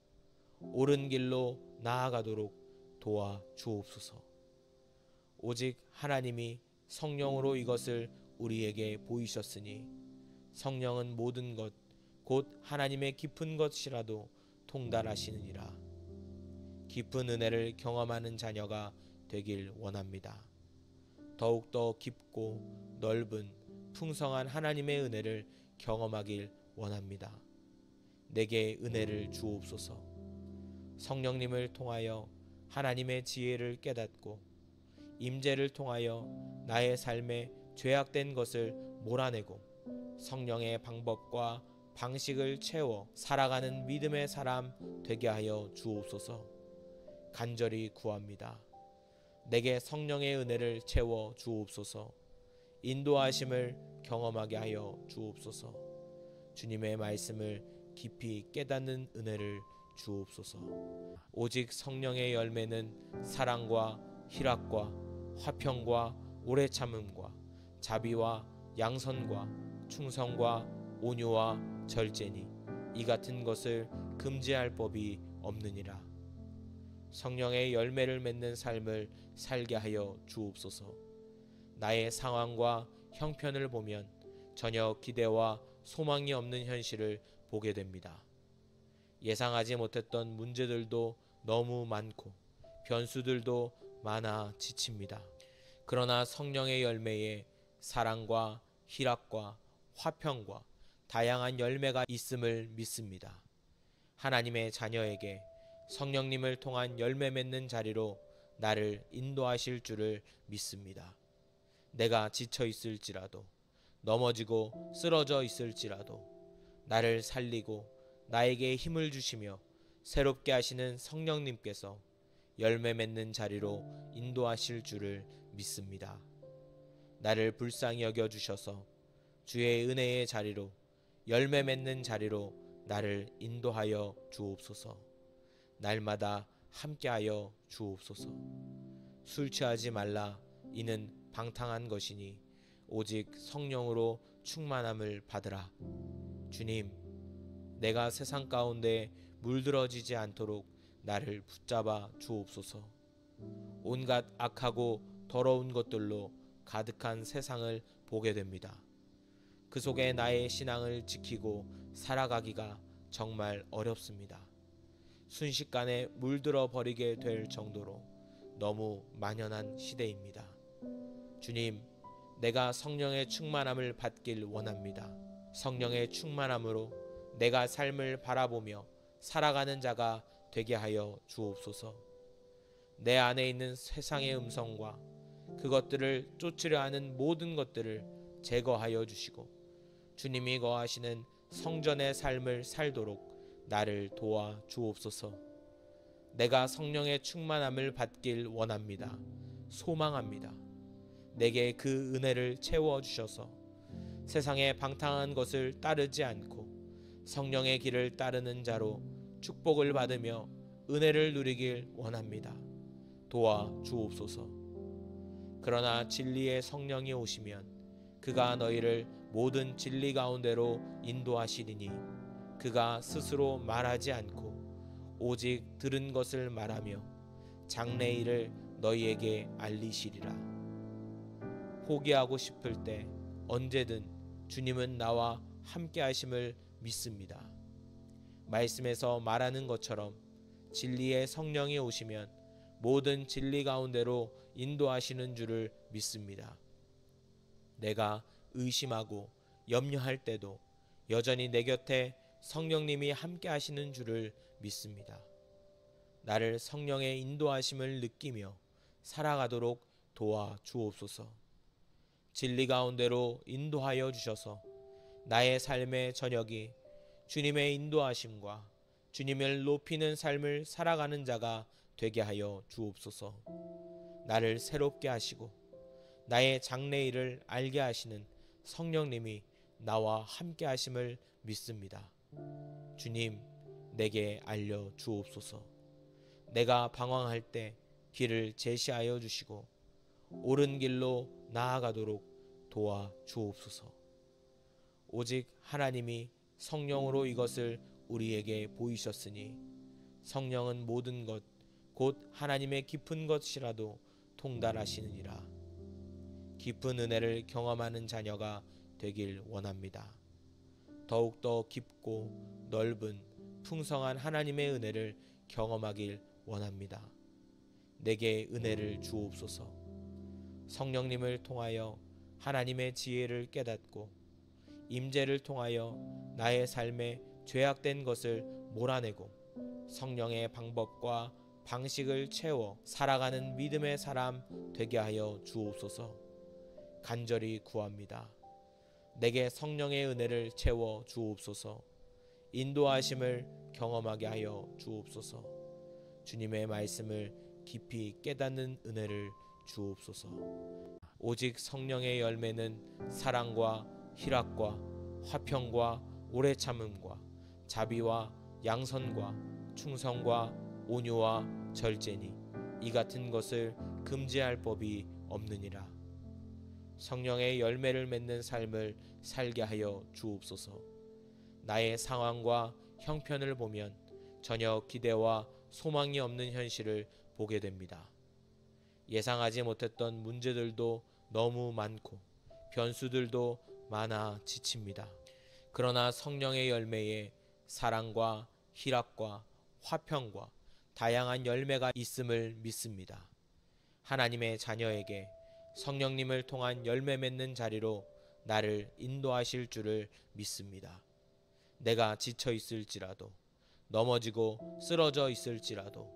옳은 길로 나아가도록 도와 주옵소서. 오직 하나님이 성령으로 이것을 우리에게 보이셨으니 성령은 모든 것 곧 하나님의 깊은 것이라도 통달하시느니라. 깊은 은혜를 경험하는 자녀가 되길 원합니다. 더욱더 깊고 넓은 풍성한 하나님의 은혜를 경험하길 원합니다. 내게 은혜를 주옵소서. 성령님을 통하여 하나님의 지혜를 깨닫고 임재를 통하여 나의 삶에 죄악된 것을 몰아내고 성령의 방법과 방식을 채워 살아가는 믿음의 사람 되게 하여 주옵소서. 간절히 구합니다. 내게 성령의 은혜를 채워 주옵소서. 인도하심을 경험하게 하여 주옵소서. 주님의 말씀을 깊이 깨닫는 은혜를 주옵소서. 오직 성령의 열매는 사랑과 희락과 화평과 오래 참음과 자비와 양선과 충성과 온유와 절제니 이 같은 것을 금지할 법이 없느니라. 성령의 열매를 맺는 삶을 살게 하여 주옵소서. 나의 상황과 형편을 보면 전혀 기대와 소망이 없는 현실을 보게 됩니다. 예상하지 못했던 문제들도 너무 많고 변수들도 많아 지칩니다. 그러나 성령의 열매에 사랑과 희락과 화평과 다양한 열매가 있음을 믿습니다. 하나님의 자녀에게 성령님을 통한 열매 맺는 자리로 나를 인도하실 줄을 믿습니다. 내가 지쳐 있을지라도 넘어지고 쓰러져 있을지라도 나를 살리고 나에게 힘을 주시며 새롭게 하시는 성령님께서 열매 맺는 자리로 인도하실 줄을 믿습니다. 나를 불쌍히 여겨 주셔서 주의 은혜의 자리로 열매 맺는 자리로 나를 인도하여 주옵소서. 날마다 함께하여 주옵소서. 술 취하지 말라. 이는 방탕한 것이니 오직 성령으로 충만함을 받으라. 주님, 내가 세상 가운데 물들어지지 않도록 나를 붙잡아 주옵소서. 온갖 악하고 더러운 것들로 가득한 세상을 보게 됩니다. 그 속에 나의 신앙을 지키고 살아가기가 정말 어렵습니다. 순식간에 물들어 버리게 될 정도로 너무 만연한 시대입니다. 주님, 내가 성령의 충만함을 받길 원합니다. 성령의 충만함으로 내가 삶을 바라보며 살아가는 자가 되게 하여 주옵소서. 내 안에 있는 세상의 음성과 그것들을 쫓으려 하는 모든 것들을 제거하여 주시고 주님이 거하시는 성전의 삶을 살도록 나를 도와 주옵소서. 내가 성령의 충만함을 받길 원합니다. 소망합니다. 내게 그 은혜를 채워 주셔서 세상의 방탕한 것을 따르지 않고 성령의 길을 따르는 자로 축복을 받으며 은혜를 누리길 원합니다. 도와 주옵소서. 그러나 진리의 성령이 오시면 그가 너희를 모든 진리 가운데로 인도하시리니 그가 스스로 말하지 않고 오직 들은 것을 말하며 장래일을 너희에게 알리시리라. 포기하고 싶을 때 언제든 주님은 나와 함께 하심을 믿습니다. 말씀에서 말하는 것처럼 진리의 성령이 오시면 모든 진리 가운데로 인도하시는 줄을 믿습니다. 내가 의심하고 염려할 때도 여전히 내 곁에 성령님이 함께 하시는 줄을 믿습니다. 나를 성령의 인도하심을 느끼며 살아가도록 도와 주옵소서. 진리 가운데로 인도하여 주셔서 나의 삶의 저녁이 주님의 인도하심과 주님을 높이는 삶을 살아가는 자가 되게 하여 주옵소서. 나를 새롭게 하시고 나의 장래일을 알게 하시는 성령님이 나와 함께 하심을 믿습니다. 주님, 내게 알려 주옵소서. 내가 방황할 때 길을 제시하여 주시고 옳은 길로 나아가도록 도와 주옵소서. 오직 하나님이 성령으로 이것을 우리에게 보이셨으니 성령은 모든 것 곧 하나님의 깊은 것이라도 통달하시느니라. 깊은 은혜를 경험하는 자녀가 되길 원합니다. 더욱더 깊고 넓은 풍성한 하나님의 은혜를 경험하길 원합니다. 내게 은혜를 주옵소서. 성령님을 통하여 하나님의 지혜를 깨닫고 임재를 통하여 나의 삶에 죄악된 것을 몰아내고 성령의 방법과 방식을 채워 살아가는 믿음의 사람 되게 하여 주옵소서. 간절히 구합니다. 내게 성령의 은혜를 채워 주옵소서. 인도하심을 경험하게 하여 주옵소서. 주님의 말씀을 깊이 깨닫는 은혜를 주옵소서. 오직 성령의 열매는 사랑과 희락과 화평과 오래 참음과 자비와 양선과 충성과 온유와 절제니 이 같은 것을 금지할 법이 없느니라. 성령의 열매를 맺는 삶을 살게 하여 주옵소서. 나의 상황과 형편을 보면 전혀 기대와 소망이 없는 현실을 보게 됩니다. 예상하지 못했던 문제들도 너무 많고 변수들도 많아 지칩니다. 그러나 성령의 열매에 사랑과 희락과 화평과 다양한 열매가 있음을 믿습니다. 하나님의 자녀에게 성령님을 통한 열매 맺는 자리로 나를 인도하실 줄을 믿습니다. 내가 지쳐 있을지라도 넘어지고 쓰러져 있을지라도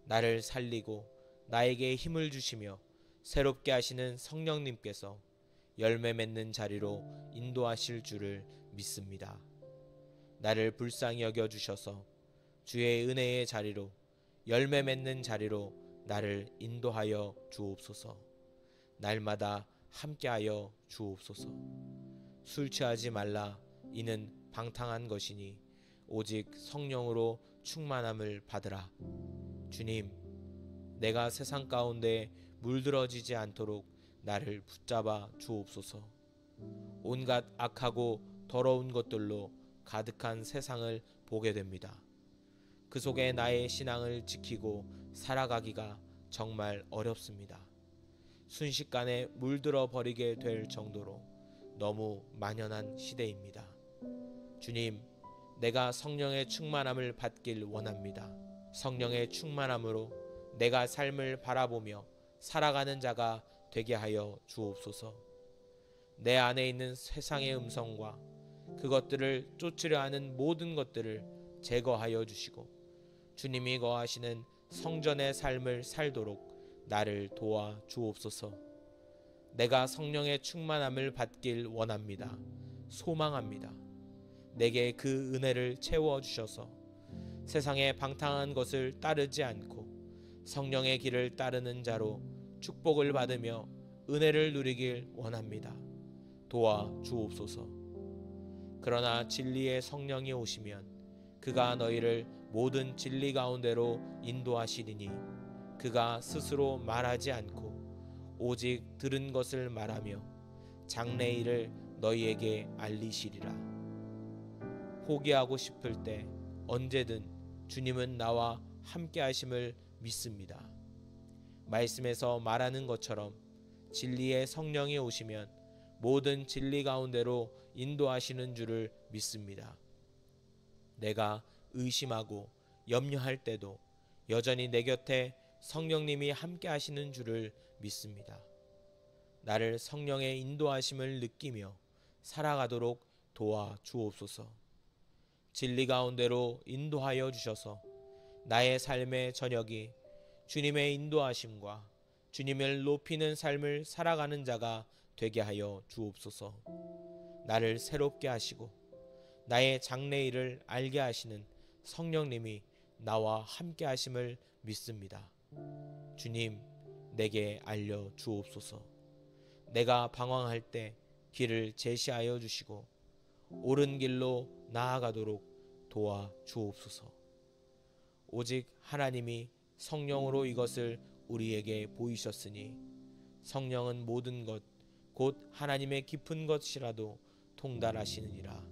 나를 살리고 나에게 힘을 주시며 새롭게 하시는 성령님께서 열매 맺는 자리로 인도하실 줄을 믿습니다. 나를 불쌍히 여겨 주셔서 주의 은혜의 자리로 열매 맺는 자리로 나를 인도하여 주옵소서. 날마다 함께하여 주옵소서. 술 취하지 말라. 이는 방탕한 것이니 오직 성령으로 충만함을 받으라. 주님, 내가 세상 가운데 물들어지지 않도록 나를 붙잡아 주옵소서. 온갖 악하고 더러운 것들로 가득한 세상을 보게 됩니다. 그 속에 나의 신앙을 지키고 살아가기가 정말 어렵습니다. 순식간에 물들어 버리게 될 정도로 너무 만연한 시대입니다. 주님, 내가 성령의 충만함을 받길 원합니다. 성령의 충만함으로 내가 삶을 바라보며 살아가는 자가 되게 하여 주옵소서. 내 안에 있는 세상의 음성과 그것들을 쫓으려 하는 모든 것들을 제거하여 주시고 주님이 거하시는 성전의 삶을 살도록 나를 도와 주옵소서. 내가 성령의 충만함을 받길 원합니다. 소망합니다. 내게 그 은혜를 채워 주셔서 세상의 방탕한 것을 따르지 않고 성령의 길을 따르는 자로 축복을 받으며 은혜를 누리길 원합니다. 도와 주옵소서. 그러나 진리의 성령이 오시면 그가 너희를 모든 진리 가운데로 인도하시리니 그가 스스로 말하지 않고 오직 들은 것을 말하며 장래일을 너희에게 알리시리라. 포기하고 싶을 때 언제든 주님은 나와 함께 하심을 믿습니다. 말씀에서 말하는 것처럼 진리의 성령이 오시면 모든 진리 가운데로 인도하시는 줄을 믿습니다. 내가 의심하고 염려할 때도 여전히 내 곁에 성령님이 함께 하시는 줄을 믿습니다. 나를 성령의 인도하심을 느끼며 살아가도록 도와 주옵소서. 진리 가운데로 인도하여 주셔서 나의 삶의 저녁이 주님의 인도하심과 주님을 높이는 삶을 살아가는 자가 되게 하여 주옵소서. 나를 새롭게 하시고 나의 장래일을 알게 하시는 성령님이 나와 함께 하심을 믿습니다. 주님, 내게 알려 주옵소서. 내가 방황할 때 길을 제시하여 주시고 옳은 길로 나아가도록 도와 주옵소서. 오직 하나님이 성령으로 이것을 우리에게 보이셨으니 성령은 모든 것 곧 하나님의 깊은 것이라도 통달하시느니라.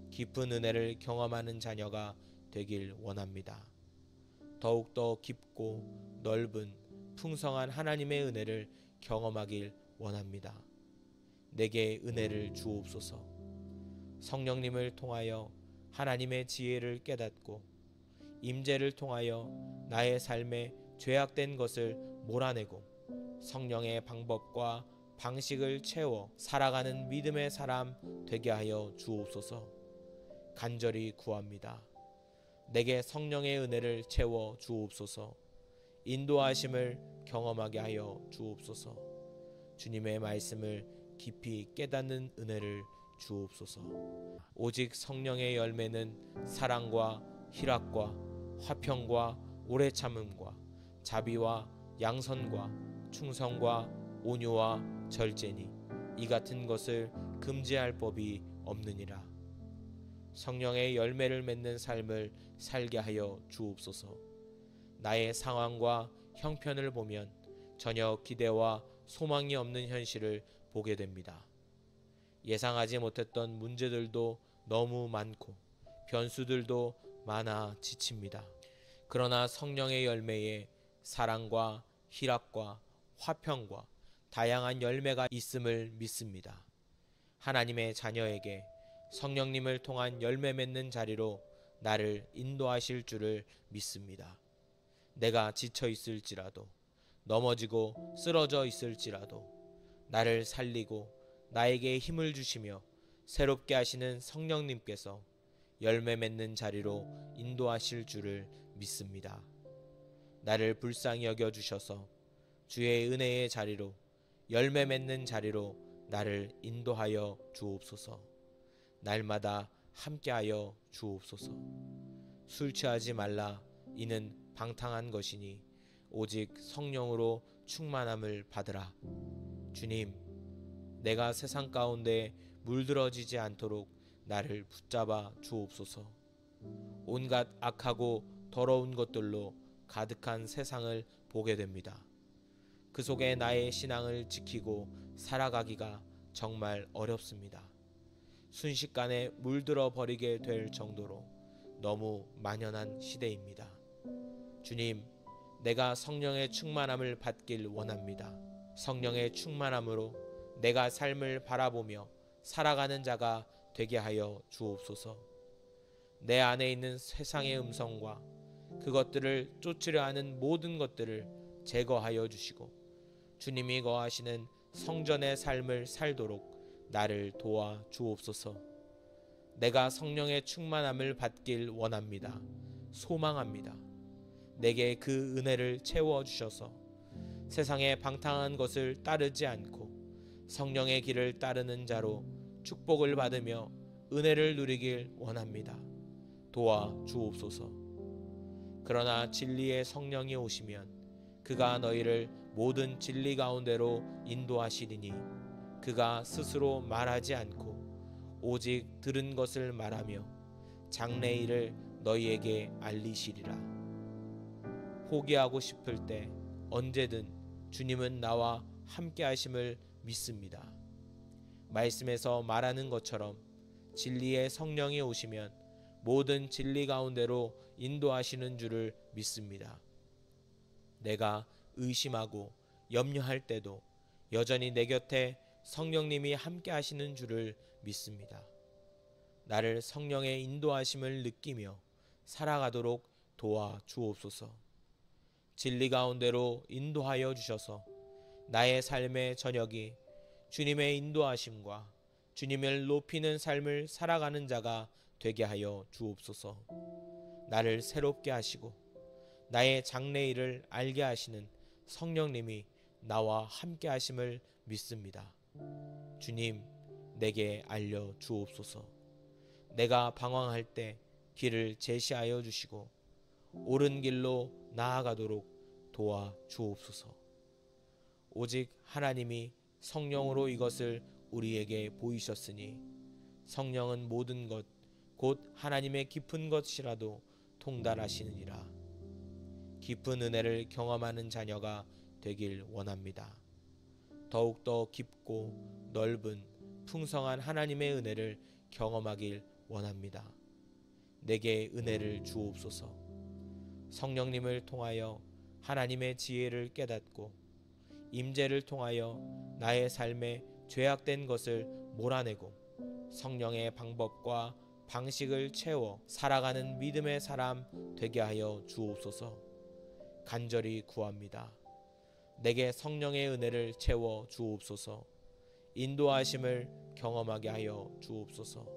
깊은 은혜를 경험하는 자녀가 되길 원합니다. 더욱더 깊고 넓은 풍성한 하나님의 은혜를 경험하길 원합니다. 내게 은혜를 주옵소서. 성령님을 통하여 하나님의 지혜를 깨닫고 임재를 통하여 나의 삶에 죄악된 것을 몰아내고 성령의 방법과 방식을 채워 살아가는 믿음의 사람 되게 하여 주옵소서. 간절히 구합니다. 내게 성령의 은혜를 채워 주옵소서. 인도하심을 경험하게 하여 주옵소서. 주님의 말씀을 깊이 깨닫는 은혜를 주옵소서. 오직 성령의 열매는 사랑과 희락과 화평과 오래 참음과 자비와 양선과 충성과 온유와 절제니 이 같은 것을 금지할 법이 없느니라. 성령의 열매를 맺는 삶을 살게 하여 주옵소서. 나의 상황과 형편을 보면 전혀 기대와 소망이 없는 현실을 보게 됩니다. 예상하지 못했던 문제들도 너무 많고 변수들도 많아 지칩니다. 그러나 성령의 열매에 사랑과 희락과 화평과 다양한 열매가 있음을 믿습니다. 하나님의 자녀에게 성령님을 통한 열매 맺는 자리로 나를 인도하실 줄을 믿습니다. 내가 지쳐 있을지라도 넘어지고 쓰러져 있을지라도 나를 살리고 나에게 힘을 주시며 새롭게 하시는 성령님께서 열매 맺는 자리로 인도하실 줄을 믿습니다. 나를 불쌍히 여겨주셔서 주의 은혜의 자리로 열매 맺는 자리로 나를 인도하여 주옵소서. 날마다 함께하여 주옵소서. 술 취하지 말라. 이는 방탕한 것이니 오직 성령으로 충만함을 받으라. 주님, 내가 세상 가운데 물들어지지 않도록 나를 붙잡아 주옵소서. 온갖 악하고 더러운 것들로 가득한 세상을 보게 됩니다. 그 속에 나의 신앙을 지키고 살아가기가 정말 어렵습니다. 순식간에 물들어 버리게 될 정도로 너무 만연한 시대입니다. 주님, 내가 성령의 충만함을 받길 원합니다. 성령의 충만함으로 내가 삶을 바라보며 살아가는 자가 되게 하여 주옵소서. 내 안에 있는 세상의 음성과 그것들을 쫓으려 하는 모든 것들을 제거하여 주시고 주님이 거하시는 성전의 삶을 살도록 나를 도와 주옵소서. 내가 성령의 충만함을 받길 원합니다. 소망합니다. 내게 그 은혜를 채워 주셔서 세상의 방탕한 것을 따르지 않고 성령의 길을 따르는 자로 축복을 받으며 은혜를 누리길 원합니다. 도와 주옵소서. 그러나 진리의 성령이 오시면 그가 너희를 모든 진리 가운데로 인도하시리니 그가 스스로 말하지 않고 오직 들은 것을 말하며 장래일을 너희에게 알리시리라. 포기하고 싶을 때 언제든 주님은 나와 함께 하심을 믿습니다. 말씀에서 말하는 것처럼 진리의 성령이 오시면 모든 진리 가운데로 인도하시는 줄을 믿습니다. 내가 의심하고 염려할 때도 여전히 내 곁에 성령님이 함께 하시는 줄을 믿습니다. 나를 성령의 인도하심을 느끼며 살아가도록 도와 주옵소서. 진리 가운데로 인도하여 주셔서 나의 삶의 저녁이 주님의 인도하심과 주님을 높이는 삶을 살아가는 자가 되게 하여 주옵소서. 나를 새롭게 하시고 나의 장래일을 알게 하시는 성령님이 나와 함께 하심을 믿습니다. 주님, 내게 알려 주옵소서. 내가 방황할 때 길을 제시하여 주시고 옳은 길로 나아가도록 도와 주옵소서. 오직 하나님이 성령으로 이것을 우리에게 보이셨으니 성령은 모든 것 곧 하나님의 깊은 것이라도 통달하시느니라. 깊은 은혜를 경험하는 자녀가 되길 원합니다. 더욱더 깊고 넓은 풍성한 하나님의 은혜를 경험하길 원합니다. 내게 은혜를 주옵소서. 성령님을 통하여 하나님의 지혜를 깨닫고 임재를 통하여 나의 삶에 죄악된 것을 몰아내고 성령의 방법과 방식을 채워 살아가는 믿음의 사람 되게 하여 주옵소서. 간절히 구합니다. 내게 성령의 은혜를 채워 주옵소서. 인도하심을 경험하게 하여 주옵소서.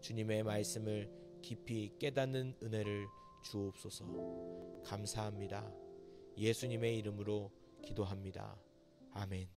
주님의 말씀을 깊이 깨닫는 은혜를 주옵소서. 감사합니다. 예수님의 이름으로 기도합니다. 아멘.